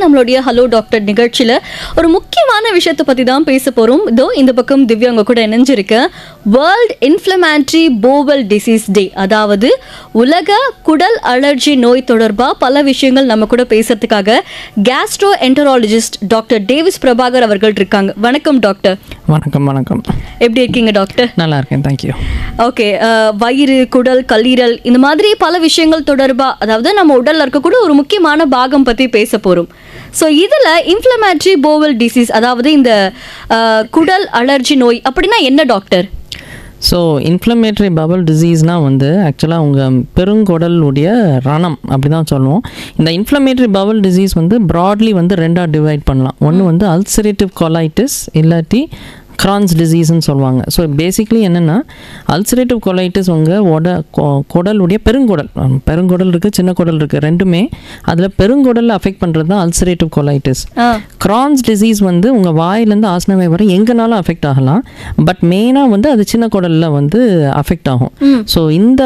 நம்மளுடைய hello doctor நிகழ்ச்சியில் ஒரு முக்கியமான விஷயத்தை பற்றி தான் பேச போகிறோம். இதோ இந்த பக்கம் திவ்யா உங்க கூட இணைஞ்சிருக்கேன். வேர்ல்ட் இன்ஃப்ளமேட்டரி போவல் டிசீஸ் டே, அதாவது உலக குடல் அலர்ஜி நோய் தொடர்பாக பல விஷயங்கள் நம்ம கூட பேசுறதுக்காக Castro enterologist doctor Davis Prabhakar அவர்கள் இருக்காங்க. வணக்கம் டாக்டர். வணக்கம். வணக்கம். எப்படி இருக்கீங்க டாக்டர்? நல்லா இருக்கேன், தேங்க்யூ. ஓகே, வயிறு, குடல், கல்லீரல் இந்த மாதிரி பல விஷயங்கள் தொடர்பாக, அதாவது நம்ம உடல்ல இருக்கக்கூடிய ஒரு முக்கியமான பாகம் பற்றி பேச போகிறோம். ஸோ இதில் இன்ஃப்ளமேட்டரி போவல் டிசீஸ், அதாவது இந்த குடல் அலர்ஜி நோய் அப்படின்னா என்ன டாக்டர்? ஸோ இன்ஃப்ளமேட்டரி பவல் டிசீஸ்னால் ஆக்சுவலாக உங்கள் பெருங்குடலுடைய ரணம் அப்படி தான் சொல்லுவோம். இந்த இன்ஃப்ளமேட்டரி பவல் டிசீஸ் ப்ராட்லி ரெண்டாக டிவைட் பண்ணலாம். ஒன்று அல்சரேட்டிவ் கொலைட்டிஸ் இல்லாட்டி கிரான்ஸ் டிசீஸ்ன்னு சொல்லுவாங்க. ஸோ பேசிக்லி என்னென்னா அல்சரேட்டிவ் கொலைட்டிஸ் குடலுடைய பெருங்குடல் இருக்குது, சின்ன குடல் இருக்குது, ரெண்டுமே அதில் பெருங்குடலில் அஃபெக்ட் பண்ணுறது தான் அல்சரேட்டிவ் கொலைட்டிஸ். கிரான்ஸ் டிசீஸ் உங்கள் வாயிலேருந்து ஆசனவை வரை எங்கேனாலும் அஃபெக்ட் ஆகலாம். பட் மெயினாக அது சின்ன குடலில் அஃபெக்ட் ஆகும். ஸோ இந்த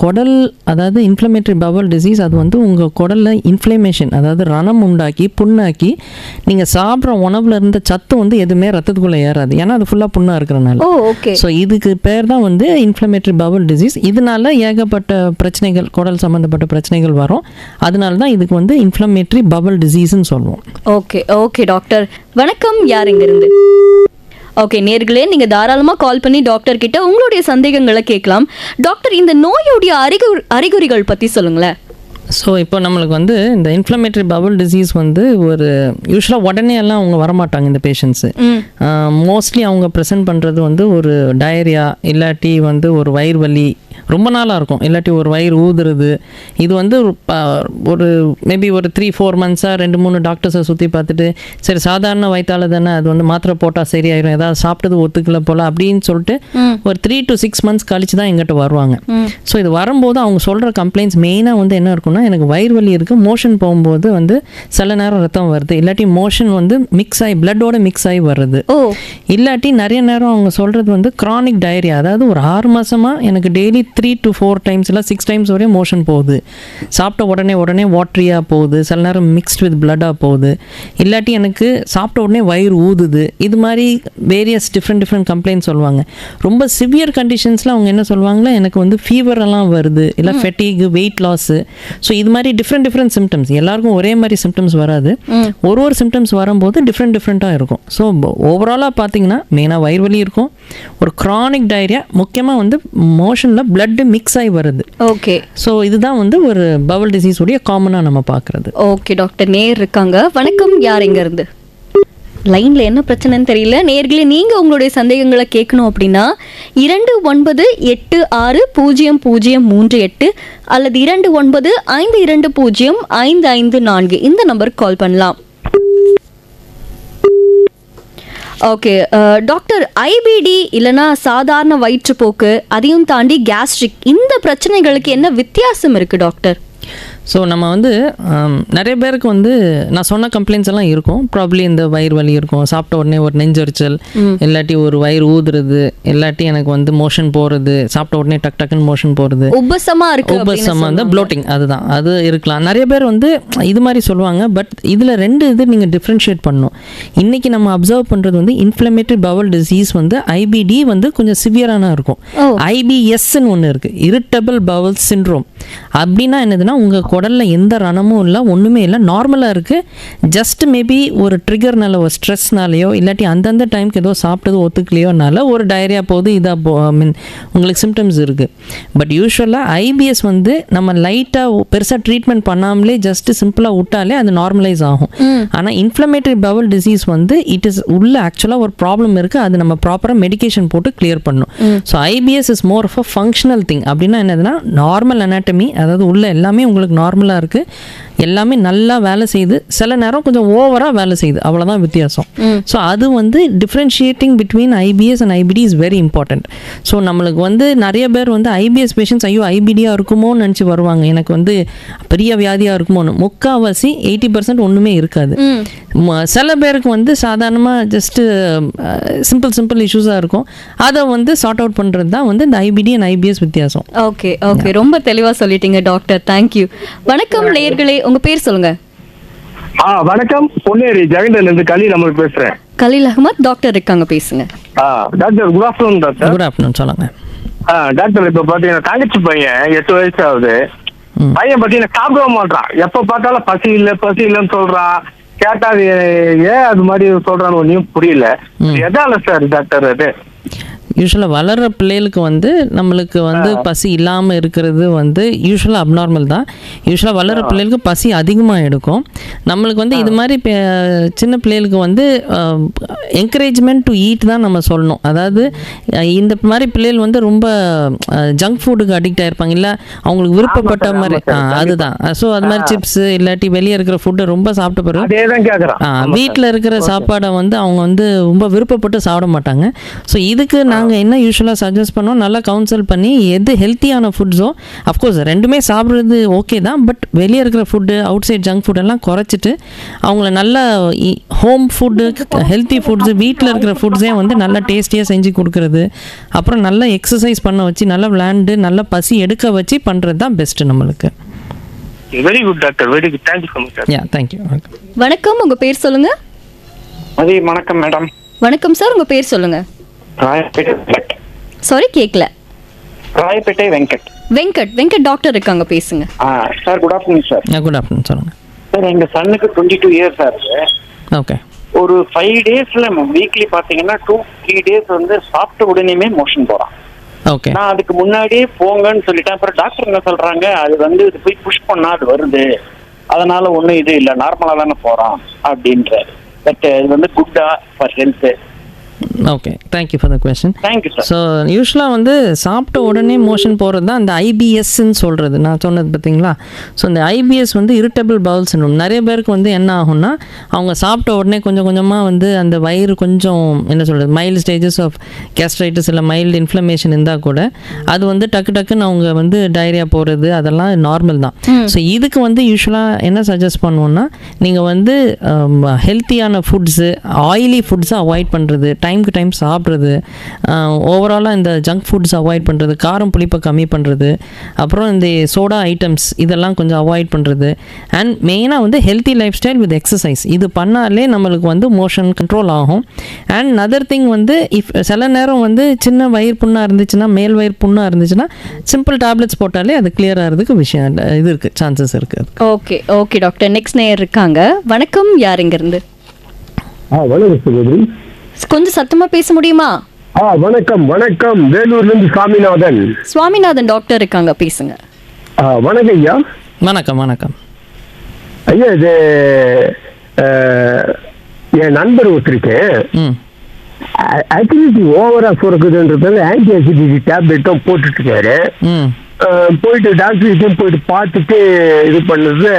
குடல், அதாவது இன்ஃப்ளமேட்டரி பவல் டிசீஸ், அது உங்கள் குடலில் இன்ஃப்ளமேஷன், அதாவது ரணம் உண்டாக்கி புண்ணாக்கி நீங்கள் சாப்பிட்ற உணவில் இருந்த சத்து எதுவுமே ரத்தத்துக்குள்ளே ஏறாது. ஏன்னா அது ஃபுல்லாக புண்ணாக இருக்கிறனால. ஸோ இதுக்கு பேர் தான் இன்ஃப்ளமேட்டரி பவல் டிசீஸ். இதனால ஏகப்பட்ட பிரச்சனைகள், குடல் சம்மந்தப்பட்ட பிரச்சனைகள் வரும். அதனால தான் இதுக்கு இன்ஃப்ளமேட்டரி பவல் டிசீஸ்ன்னு சொல்லுவோம். Okay okay doctor. வணக்கம், யார் இங்கிருந்து? ஓகே நேர்களே, நீங்கள் தாராளமாக கால் பண்ணி டாக்டர் கிட்ட உங்களுடைய சந்தேகங்களை கேட்கலாம். டாக்டர், இந்த நோயுடைய அறிகுறிகள் பற்றி சொல்லுங்களேன். ஸோ இப்போ நம்மளுக்கு இந்த இன்ஃப்ளமேட்டரி பவல் டிசீஸ் ஒரு யூஸ்வலாக உடனே எல்லாம் அவங்க வரமாட்டாங்க. இந்த பேஷண்ட்ஸு மோஸ்ட்லி அவங்க ப்ரெசென்ட் பண்ணுறது ஒரு டயரியா இல்லாட்டி ஒரு வயிறு வலி ரொம்ப நாளாக இருக்கும், இல்லாட்டி ஒரு வயிறு ஊதுறது. இது ஒரு மேபி ஒரு 3-4 மந்த்ஸாக 2-3 டாக்டர்ஸை சுற்றி பார்த்துட்டு சரி சாதாரண வயிற்றால தானே, அது மாத்திரை போட்டால் சரியாயிரும், ஏதாவது சாப்பிட்டது ஒத்துக்கல போல் அப்படின்னு சொல்லிட்டு ஒரு 3 to 6 மந்த்ஸ் கழிச்சு தான் எங்கிட்ட வருவாங்க. ஸோ இது வரும்போது அவங்க சொல்கிற கம்ப்ளைண்ட்ஸ் மெயினாக என்ன இருக்குன்னா, எனக்கு வயிறு வலி இருக்குது, மோஷன் போகும்போது சில நேரம் ரத்தம் வருது, இல்லாட்டி மோஷன் மிக்ஸ் ஆகி பிளட்டோட மிக்ஸ் ஆகி வருது, இல்லாட்டி நிறைய நேரம் அவங்க சொல்கிறது க்ரானிக் டயரியா, அதாவது ஒரு 6 மாதமாக எனக்கு டெய்லி 3 to 4 times இல்லை 6 times வரையும் மோஷன் போகுது, சாப்பிட்ட உடனே வாட்ரியாக போகுது, சில நேரம் மிக்ஸ்ட் வித் பிளட்டாக போகுது, இல்லாட்டி எனக்கு சாப்பிட்ட உடனே வயிறு ஊதுது. இது மாதிரி வேரியஸ் டிஃப்ரெண்ட் கம்ப்ளைண்ட்ஸ் சொல்லுவாங்க. ரொம்ப சிவியர் கண்டிஷன்ஸில் அவங்க என்ன சொல்லுவாங்களா, எனக்கு ஃபீவர் எல்லாம் வருது, இல்லை ஃபெட்டிக், வெயிட் லாஸு. ஸோ இது மாதிரி டிஃப்ரெண்ட் சிம்டம்ஸ், எல்லாருக்கும் ஒரே மாதிரி சிம்டம்ஸ் வராது. ஒரு சிம்டம்ஸ் வரும்போது டிஃப்ரெண்ட்டாக இருக்கும். ஸோ ஓவராலாக பார்த்தீங்கன்னா மெயினாக வயிறு வலி இருக்கும், ஒரு க்ரானிக் டயரியா, முக்கியமாக மோஷனில் பிளட் மிக்ஸ் ஆகி வருது. ஓகே. ஸோ இதுதான் ஒரு பவல் டிசீஸ் உடைய காமனாக நம்ம பார்க்குறது. ஓகே டாக்டர், நேர் இருக்காங்க. வணக்கம், யார் எங்க இருந்து? லைன்ல என்ன பிரச்சனைன்னு தெரியல. நேர்களே, நீங்க உங்களுடைய சந்தேகங்களை கேட்கணும் அப்படின்னா 29860038 அல்லது 2952055554 இந்த நம்பருக்கு கால் பண்ணலாம். ஓகே டாக்டர், ஐபிடி இல்லைனா சாதாரண வயிற்றுப்போக்கு, அதையும் தாண்டி கேஸ்ட்ரிக், இந்த பிரச்சனைகளுக்கு என்ன வித்தியாசம் இருக்குது டாக்டர்? ஸோ நம்ம நிறைய பேருக்கு நான் சொன்ன கம்ப்ளைண்ட்ஸ் எல்லாம் இருக்கும். ப்ராப்ளி இந்த வயிறு வலி இருக்கும், சாப்பிட்ட உடனே ஒரு நெஞ்சரிச்சல், இல்லாட்டி ஒரு வயிறு ஊதுறது, இல்லாட்டி எனக்கு மோஷன் போகிறது, சாப்பிட்ட உடனே டக்குன்னு மோஷன் போகிறது, உபசமா ப்ளோட்டிங், அதுதான் அது இருக்கலாம். நிறைய பேர் இது மாதிரி சொல்லுவாங்க. பட் இதில் 2 இது நீங்கள் டிஃப்ரென்ஷியேட் பண்ணணும். இன்றைக்கி நம்ம அப்சர்வ் பண்ணுறது இன்ஃப்ளமேட்டரி பவல் டிசீஸ் ஐபிடி கொஞ்சம் சிவியரான இருக்கும். ஐபிஎஸ்ன்னு ஒன்று இருக்குது, இரிட்டபிள் பவல் சிண்ட்ரோம். அப்படின்னா என்னதுன்னா, உங்கள் குடலில் எந்த ரணமும் இல்லை, ஒன்றுமே இல்லை, நார்மலாக இருக்குது. ஜஸ்ட் மேபி ஒரு ட்ரிகர்னால, ஒரு ஸ்ட்ரெஸ்னாலேயோ இல்லாட்டி அந்தந்த டைமுக்கு ஏதோ சாப்பிட்டது ஒத்துக்கலையோனால ஒரு டயரியா போகுது, இதாக உங்களுக்கு சிம்டம்ஸ் இருக்குது. பட் யூஸ்வலாக ஐபிஎஸ் நம்ம லைட்டாக பெருசாக ட்ரீட்மெண்ட் பண்ணாமலே ஜஸ்ட் சிம்பிளாக விட்டாலே அது நார்மலைஸ் ஆகும். ஆனால் inflammatory Powell disease it is உள்ள ஆக்சுவலாக ஒரு ப்ராப்ளம் இருக்குது, அது நம்ம ப்ராப்பராக மெடிகேஷன் போட்டு கிளியர் பண்ணணும். So IBS is more of a functional thing. அப்படின்னா என்னதுன்னா, நார்மல் அனாட்டமி, அதாவது உள்ள எல்லாமே உங்களுக்கு நார்மலாக இருக்குது, எல்லாமே நல்லா வேலை செய்யுது, சில நேரம் கொஞ்சம் ஓவராக வேலை செய்யுது, அவ்வளோதான் வித்தியாசம். ஸோ அது differentiating between IPS and IPT is very important. So நம்மளுக்கு நிறைய பேர் ஐபிஎஸ் பேஷண்ட்ஸ் ஐயோ ஐபிடியாக இருக்குமோன்னு நினச்சி வருவாங்க, எனக்கு பெரிய வியாதியாக இருக்குமோன்னு. முக்கால்வாசி 80% ஒன்றுமே இருக்காது. சில பேருக்கு சாதாரணமாக ஜஸ்ட்டு சிம்பிள் இஷ்யூஸாக இருக்கும், அதை சார்ட் அவுட் பண்ணுறது தான் இந்த ஐபிடி அண்ட் ஐபிஎஸ் வித்தியாசம். ஓகே ஓகே, ரொம்ப தெளிவாக சொல்லிட்டீங்க டாக்டர், தேங்க்யூ. வணக்கம் நேயர்களே, உங்க பேர் சொல்லுங்க. வணக்கம். பொன்னேரி ஜெகண்டன்ல இருந்து கலி நம்மளுக்கு பேசுறேன். கலீல் அகமத் டாக்டர் இருக்காங்க, பேசுங்க. Doctor good afternoon doctor. Good afternoon, சொல்லுங்க. டாக்டர் இப்ப பாத்தீங்கன்னா தங்கச்சி பையன் 8 வயசு ஆகுது. பையன் பாத்தீங்கன்னா சாப்பிடவே மாட்டான். எப்ப பார்த்தாலும் பசி இல்லைன்னு சொல்றான். கேட்டா அது ஏன் அது மாதிரி சொல்றான்னு ஒன்னும் புரியல. எதால சார் டாக்டர் அது? யூஸ்வலாக வளர்கிற பிள்ளைகளுக்கு வந்து நம்மளுக்கு வந்து பசி இல்லாமல் இருக்கிறது வந்து யூஸ்வலாக அப்நார்மல் தான். யூஸ்வலாக வளர்கிற பிள்ளைகளுக்கு பசி அதிகமாக எடுக்கும். நம்மளுக்கு வந்து இது மாதிரி சின்ன பிள்ளைகளுக்கு வந்து என்கரேஜ்மெண்ட் டு ஈட் தான் நம்ம சொல்லணும். அதாவது இந்த மாதிரி பிள்ளைகள் வந்து ரொம்ப ஜங்க் ஃபுட்டுக்கு அடிக்ட் ஆகிருப்பாங்க, இல்லை அவங்களுக்கு விருப்பப்பட்ட மாதிரி. அதுதான். ஸோ அது மாதிரி சிப்ஸு இல்லாட்டி வெளியே இருக்கிற ஃபுட்டை ரொம்ப சாப்பிட்ட பிறகு வீட்டில் இருக்கிற சாப்பாடை வந்து அவங்க வந்து ரொம்ப விருப்பப்பட்டு சாப்பிட மாட்டாங்க. ஸோ இதுக்கு நாங்கள் என்ன யூஸ்வலாக சஜஸ்ட் பண்ணோம், நல்லா கவுன்சில் பண்ணி எது ஹெல்த்தியான ஃபுட்ஸோ, அஃப்கோர்ஸ் ரெண்டுமே சாப்பிட்றது ஓகே தான், பட் வெளியே இருக்கிற ஃபுட்டு, அவுட் சைட் ஜங்க் ஃபுட்டெல்லாம் குறைச்சிட்டு அவங்கள நல்ல ஹோம் ஃபுட்டு, ஹெல்த்தி ஃபுட்ஸு, வீட்டில் இருக்கிற ஃபுட்ஸே வந்து நல்லா டேஸ்டியாக செஞ்சு கொடுக்குறது, அப்புறம் நல்லா எக்ஸசைஸ் பண்ண வச்சு, நல்லா விளையாண்டு, நல்லா பசி எடுக்க வச்சு பண்ணுறது தான் பெஸ்ட்டு நம்மளுக்கு. Very good doctor, very good. Thank you so much. Yeah, thank you. வணக்கம், உங்க பேர் சொல்லுங்க. வணக்கம் மேடம். வணக்கம் சார், உங்க பேர் சொல்லுங்க. ராயப்பேட்டை வெங்கட். சாரி, கேட்கல. ராயப்பேட்டை வெங்கட். வெங்கட் டாக்டர் இருக்காங்க, பேசுங்க. Sir good afternoon sir. Good afternoon, சொல்லுங்க. சார் எங்க சன்னுக்கு 22 இயர்ஸ் ஆகுது. ஓகே. ஒரு 5 டேஸ்ல வீக்லி பாத்தீங்கன்னா 2-3 டேஸ் வந்து சாப்பிட்ட உடனேயுமே மோஷன் போறான். ஓகே. நான் அதுக்கு முன்னாடியே போங்கன்னு சொல்லிட்டேன். அப்புறம் டாக்டர் என்ன சொல்றாங்க, அது வந்து இது போய் புஷ் பண்ணா அது வருது, அதனால ஒன்றும் இது இல்லை, நார்மலா தானே போறான் அப்படின்றாரு. பட் இது வந்து குட்டா for health? Okay, thank you for the question. Thank you sir. So யூஸ்வலாக வந்து சாப்பிட்ட உடனே மோஷன் போகிறது தான் அந்த ஐபிஎஸ்ன்னு சொல்கிறது, நான் சொன்னது பார்த்தீங்களா. ஸோ இந்த ஐபிஎஸ் வந்து இரிட்டபிள் பவுல் சிண்ட்ரோம். நிறைய பேருக்கு வந்து என்ன ஆகும்னா, அவங்க சாப்பிட்ட உடனே கொஞ்சம் கொஞ்சமாக வந்து அந்த வயிறு கொஞ்சம் என்ன சொல்கிறது, மைல்டு ஸ்டேஜஸ் ஆஃப் கேஸ்ட்ரைட்டிஸ் இல்லை மைல்டு இன்ஃப்ளமேஷன் இருந்தால் கூட அது வந்து டக்குன்னு அவங்க வந்து டயரியா போகிறது, அதெல்லாம் நார்மல் தான். ஸோ இதுக்கு வந்து யூஸ்வலாக என்ன சஜஸ்ட் பண்ணுவோன்னா, நீங்கள் வந்து ஹெல்த்தியான ஃபுட்ஸு, ஆயிலி ஃபுட்ஸை அவாய்ட் பண்ணுறது, டைமுக்கு டைம் சாப்பிட்றது, ஓவராலாக இந்த ஜங்க் ஃபுட்ஸ் அவாய்ட் பண்ணுறது, காரம் புளிப்பை கம்மி பண்ணுறது, அப்புறம் இந்த சோடா ஐட்டம்ஸ் இதெல்லாம் கொஞ்சம் அவாய்ட் பண்ணுறது, அண்ட் மெயினாக வந்து healthy life style with exercise. இது பண்ணாலே நம்மளுக்கு வந்து மோஷன் கண்ட்ரோல் ஆகும். அண்ட் அதர் திங் வந்து சில நேரம் வந்து சின்ன வயிறு புண்ணாக இருந்துச்சுன்னா, மேல் வயிறு புண்ணாக இருந்துச்சுன்னா சிம்பிள் டேப்லெட்ஸ் போட்டாலே அது கிளியர் ஆகிறதுக்கு விஷயம் இது இருக்குது, சான்சஸ் இருக்குது. Okay doctor. நெக்ஸ்ட் நேயர் இருக்காங்க. வணக்கம், யார் இங்கிருந்து? வணக்கம் சகோதரி. கொஞ்சம் சத்தமா பேச முடியுமா? வணக்கம். வேலூர்ல இருந்து சுவாமிநாதன் டாக்டர் இருக்காங்க, பேசுங்க. வணக்கம் ஐயா. வணக்கம் ஐயா, இது என் நண்பர் ஒருத்தருக்கு அசிடிட்டி ஓவரா சுரக்குதுன்றதால ஆன்டி அசிடிட்டி டேப்லெட்டும் போட்டுட்டு இருக்காரு. போயிட்டு டாக்டர்கிட்டையும் போயிட்டு பார்த்துட்டு இது பண்ணது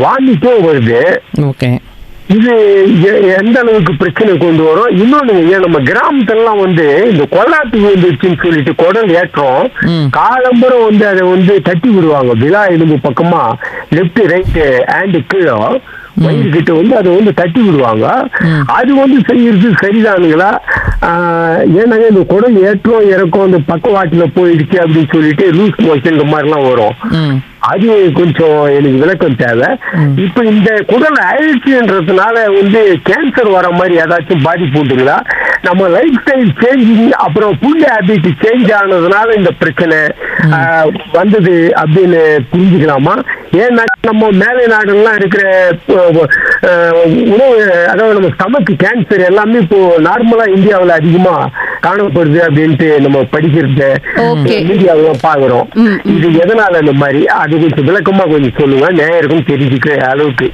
வாமிட்டும் வருது. ஓகே. இது எந்த அளவுக்கு பிரச்சனை கொண்டு வரும்? இன்னொன்னு, ஏன் நம்ம கிராமத்துலாம் வந்து இந்த கொள்ளாத்து வந்துருச்சுன்னு சொல்லிட்டு குடல் ஏற்றம் காலம்பரம் வந்து அதை வந்து தட்டி விடுவாங்க. விழா எலும்பு பக்கமா லெப்ட் ரைட்டு ஹேண்டு கீழே வயிறு கிட்ட வந்து அதை வந்து தட்டி விடுவாங்க. அது வந்து செய்யறது சரிதானுங்களா? ஏன்னாங்க இந்த குடல் ஏற்றம் இறக்கம் அந்த பக்கவாட்டில் போயிடுச்சு அப்படின்னு சொல்லிட்டு லூஸ் மோஷன் இந்த மாதிரிலாம் வரும். அது கொஞ்சம் எனக்கு விளக்கம் தேவை. இப்ப இந்த குடல் ஆயிடுச்சுன்றதுனால வந்து கேன்சர் வர மாதிரி ஏதாச்சும் பாதிப்பு உண்டுங்களா? நம்ம லைஃப் ஸ்டைல் சேஞ்சிங் அப்புறம் ஃபுட் ஹேபிட் சேஞ்ச் ஆனதுனால இந்த பிரச்சனை வந்தது அப்படின்னு புரிஞ்சுக்கலாமா? ஏன்னா நம்ம மேலை நாடுலாம் இருக்கிற உணவு, அதாவது நம்ம ஸ்டமக் கேன்சர் எல்லாமே இப்போ நார்மலா இந்தியாவில் அதிகமா காணப்படுது அப்படின்ட்டு நம்ம படிக்கிறது மீடியாவில் பாக்குறோம். இது எதனால இந்த மாதிரி? அது கொஞ்சம் விளக்கமா கொஞ்சம் சொல்லுங்க, நேயருக்கும் தெரிஞ்சுக்கிற அளவுக்கு.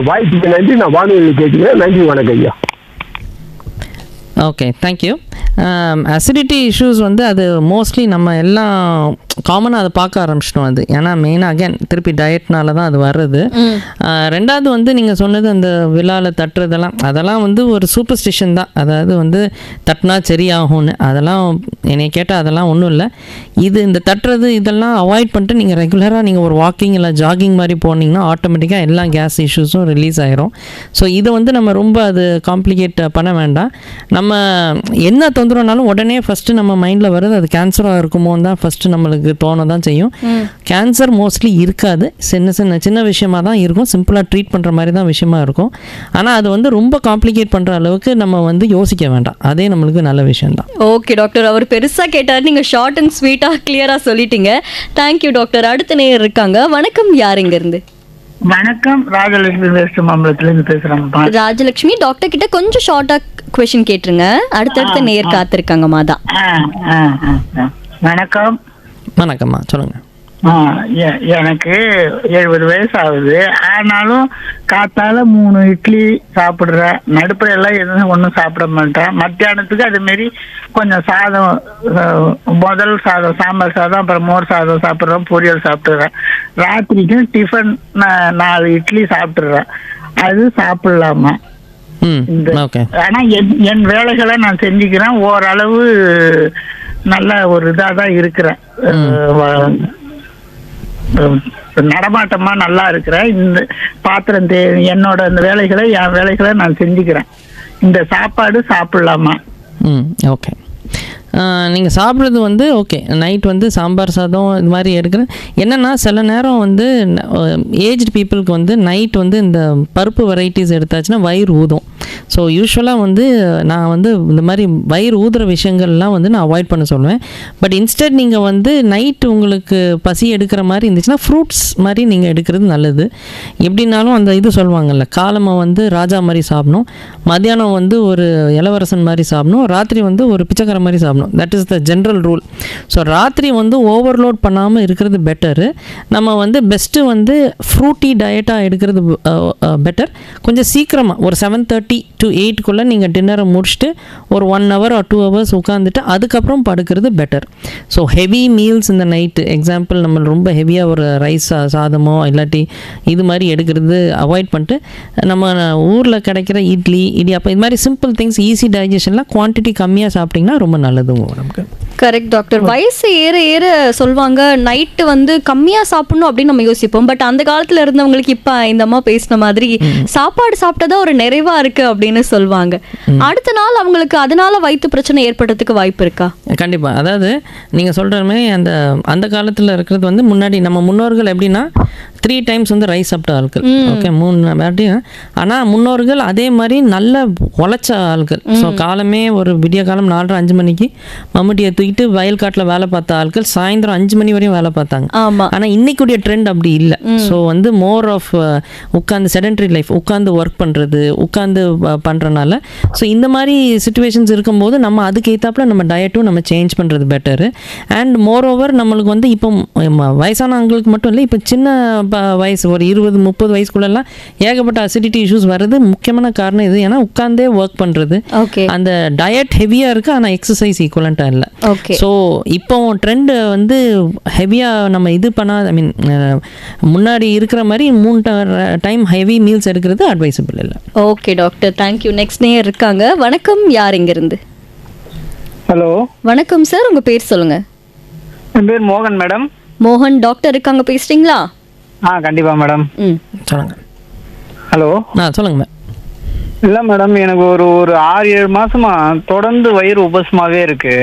வாய்ப்புக்கு நன்றி. நான் வானொலி கேட்கிறேன். நன்றி, வணக்கம் ஐயா. Okay, thank you. அசிடிட்டி இஷ்யூஸ் வந்து அது மோஸ்ட்லி நம்ம எல்லாம் காமனாக அதை பார்க்க ஆரம்பிச்சிட்டோம். அது ஏன்னா மெயினாக அகேன் திருப்பி டயட்னால தான் அது வர்றது. ரெண்டாவது வந்து நீங்கள் சொன்னது அந்த விழாவில் தட்டுறதெல்லாம், அதெல்லாம் வந்து ஒரு சூப்பர்ஸ்டிஷன் தான். அதாவது வந்து தட்டினா சரியாகும்னு, அதெல்லாம் என்னை கேட்டால் அதெல்லாம் ஒன்றும் இல்லை. இது இந்த தட்டுறது இதெல்லாம் அவாய்ட் பண்ணிட்டு நீங்கள் ரெகுலராக நீங்கள் ஒரு வாக்கிங் இல்லை ஜாகிங் மாதிரி போனீங்கன்னா ஆட்டோமேட்டிக்காக எல்லா கேஸ் இஷ்யூஸும் ரிலீஸ் ஆகிரும். ஸோ இதை வந்து நம்ம ரொம்ப அது காம்ப்ளிகேட் பண்ண வேண்டாம். நம்ம என்ன தொந்தரவுனாலும் உடனே ஃபஸ்ட்டு நம்ம மைண்டில் வருது அது கேன்சராக இருக்குமோன்னு தான் ஃபஸ்ட்டு நம்மளுக்கு உங்களுக்கு தோண தான் செய்யும். கேன்சர் மோஸ்ட்லி இருக்காது, சின்ன விஷயமா தான் இருக்கும், சிம்பிளாக ட்ரீட் பண்ணுற மாதிரி தான் விஷயமா இருக்கும். ஆனால் அது வந்து ரொம்ப காம்ப்ளிகேட் பண்ணுற அளவுக்கு நம்ம வந்து யோசிக்க வேண்டாம், அதே நம்மளுக்கு நல்ல விஷயம்தான். ஓகே டாக்டர், அவர் பெருசாக கேட்டார், நீங்கள் ஷார்ட் அண்ட் ஸ்வீட்டாக கிளியராக சொல்லிட்டீங்க. Thank you doctor. அடுத்த நேயர் இருக்காங்க. வணக்கம், யார் இருந்து? வணக்கம், ராஜலட்சுமி வெஸ்ட் மாம்பலத்திலிருந்து பேசுறேன்ப்பா. ராஜலட்சுமி, டாக்டர் கிட்ட கொஞ்சம் ஷார்ட்டா கொஸ்டின் கேட்டுருங்க, அடுத்தடுத்த நேயர் காத்திருக்காங்க மாதா. வணக்கம். வணக்கம்மா, சொல்லுங்க. எனக்கு 70 வயசு ஆகுது. ஆனாலும் காத்தால 3 இட்லி சாப்பிடுறேன், நடுப்புற எல்லாம் எதுவும் ஒன்றும் சாப்பிட மாட்டேன். மத்தியானத்துக்கு அது மாரி கொஞ்சம் சாதம், முதல் சாதம் சாம்பார் சாதம், அப்புறம் மோர் சாதம் சாப்பிட்றேன், பொரியல் சாப்பிட்டுறேன். ராத்திரிக்கும் டிஃபன் 4 இட்லி சாப்பிட்டுறேன். அது சாப்பிடலாமா? ஆனா என் வேலைகளை நான் செஞ்சுக்கிறேன், ஓரளவு நல்ல ஒரு இதாதான் இருக்கிறேன், நடமாட்டமா நல்லா இருக்கிறேன். இந்த பாத்திரம் என்னோட இந்த வேலைகளை, என் வேலைகளை நான் செஞ்சுக்கிறேன். இந்த சாப்பாடு சாப்பிடலாமா? ஓகே, நீங்கள் சாப்பிட்றது வந்து ஓகே. நைட் வந்து சாம்பார் சாதம் இது மாதிரி எடுக்கிறேன். என்னென்னா சில நேரம் வந்து ஏஜ்டு பீப்புளுக்கு வந்து நைட் வந்து இந்த பருப்பு வெரைட்டிஸ் எடுத்தாச்சுன்னா வயிறு ஊதும். ஸோ யூஸ்வலாக வந்து நான் வந்து இந்த மாதிரி வயிறு ஊதுற விஷயங்கள்லாம் வந்து நான் அவாய்ட் பண்ண சொல்லுவேன். பட் இன்ஸ்டெட் நீங்கள் வந்து நைட்டு உங்களுக்கு பசி எடுக்கிற மாதிரி இருந்துச்சுன்னா ஃப்ரூட்ஸ் மாதிரி நீங்கள் எடுக்கிறது நல்லது. எப்படின்னாலும் அந்த இது சொல்லுவாங்கல்ல, காலமாக வந்து ராஜா மாதிரி சாப்பிடணும், மத்தியானம் வந்து ஒரு இளவரசன் மாதிரி சாப்பிடணும், ராத்திரி வந்து ஒரு பிச்சைக்கார மாதிரி சாப்பிடணும். That is the general rule. So ராத்திரி வந்து ஓவர்லோட் பண்ணாமல் இருக்கிறது பெட்டரு. நம்ம வந்து பெஸ்ட்டு வந்து ஃப்ரூட்டி டயட்டாக எடுக்கிறது பெட்டர். கொஞ்சம் சீக்கிரமாக ஒரு 7:30 to 8 நீங்கள் டின்னரை முடிச்சுட்டு ஒரு 1 hour or 2 hours உட்காந்துட்டு அதுக்கப்புறம் படுக்கிறது பெட்டர். ஸோ ஹெவி மீல்ஸ் இந்த நைட்டு, எக்ஸாம்பிள் நம்ம ரொம்ப ஹெவியாக ஒரு ரைஸ் சாதமோ இல்லாட்டி இது மாதிரி எடுக்கிறது அவாய்ட் பண்ணிட்டு நம்ம ஊரில் கிடைக்கிற இட்லி இடியாப்பம் இது மாதிரி சிம்பிள் திங்ஸ், ஈஸி டைஜஷன்லாம் குவான்டிட்டி கம்மியாக சாப்பிட்டிங்கன்னா ரொம்ப நல்லது நமக்கு. Correct doctor. வயசு ஏற ஏற சொல்லுவாங்க நைட்டு வந்து கம்மியாக சாப்பிடணும் அப்படின்னு நம்ம யோசிப்போம். பட் அந்த காலத்தில் இருந்தவங்களுக்கு இப்போ இந்த அம்மா பேசின மாதிரி சாப்பாடு சாப்பிட்டதா ஒரு நிறைவா இருக்கு அப்படின்னு சொல்லுவாங்க. அடுத்த நாள் அவங்களுக்கு அதனால வயிற்று பிரச்சனை ஏற்படுறதுக்கு வாய்ப்பு இருக்கா? கண்டிப்பாக. அதாவது நீங்கள் சொல்கிற மாதிரி அந்த காலத்தில் இருக்கிறது வந்து முன்னாடி நம்ம முன்னோர்கள் எப்படின்னா 3 times வந்து ரைஸ் சாப்பிட்ட ஆட்கள். ஓகே, 3 வாட்டி. ஆனால் முன்னோர்கள் அதே மாதிரி நல்ல உழைச்ச ஆட்கள். ஸோ காலமே ஒரு விடிய காலம் 4:30-5 மணிக்கு மம்முட்டியை தூக்கிட்டு வயல்காட்டில் வேலை பார்த்த ஆட்கள் சாயந்தரம் 5 மணி வரையும் வேலை பார்த்தாங்க. ஆனால் இன்னைக்குடைய ட்ரெண்ட் அப்படி இல்லை. ஸோ வந்து மோர் ஆஃப் உட்காந்து செடென்ட்ரி லைஃப், உட்காந்து ஒர்க் பண்ணுறது, உட்காந்து பண்ணுறனால ஸோ இந்த மாதிரி சுச்சுவேஷன்ஸ் இருக்கும்போது நம்ம அதுக்கு ஏற்றாப்புல நம்ம டயட்டும் நம்ம சேஞ்ச் பண்ணுறது பெட்டரு. அண்ட் மோர் ஓவர் நம்மளுக்கு வந்து இப்போ வயசானவங்களுக்கு மட்டும் இல்லை, இப்போ சின்ன வயசு ஒரு 20-30 வயசுக்குள்ளெல்லாம் ஏகப்பட்ட அசிடிட்டி இஷ்யூஸ் வர்றது முக்கியமான காரணம் இது. ஏன்னா உட்காந்தே ஒர்க் பண்ணுறது, அந்த டயட் ஹெவியாக இருக்குது ஆனால் எக்ஸசைஸ் ஈக்குவலண்ட்டாக இல்லை. ஸோ இப்போ ட்ரெண்டு வந்து ஹெவியாக நம்ம இது பண்ணாத, ஐ மீன் முன்னாடி இருக்கிற மாதிரி 3 டைம் ஹெவி மீல்ஸ் எடுக்கிறது அட்வைசபிள் இல்லை. Okay doctor, thank you. நெக்ஸ்ட் நேயர் இருக்காங்க. வணக்கம், யார் இருந்து? ஹலோ. வணக்கம் சார், உங்கள் பேர் சொல்லுங்க. என் பேர் மோகன் மேடம். மோகன் டாக்டர் இருக்காங்க, பேசுறீங்களா? கண்டிப்பா மேடம். சொல்லுங்க. ஹலோ. சொல்லுங்க மேம். இல்ல மேடம், எனக்கு ஒரு 6-7 மாசமா தொடர்ந்து வயிறு உபசமாவே இருக்கு.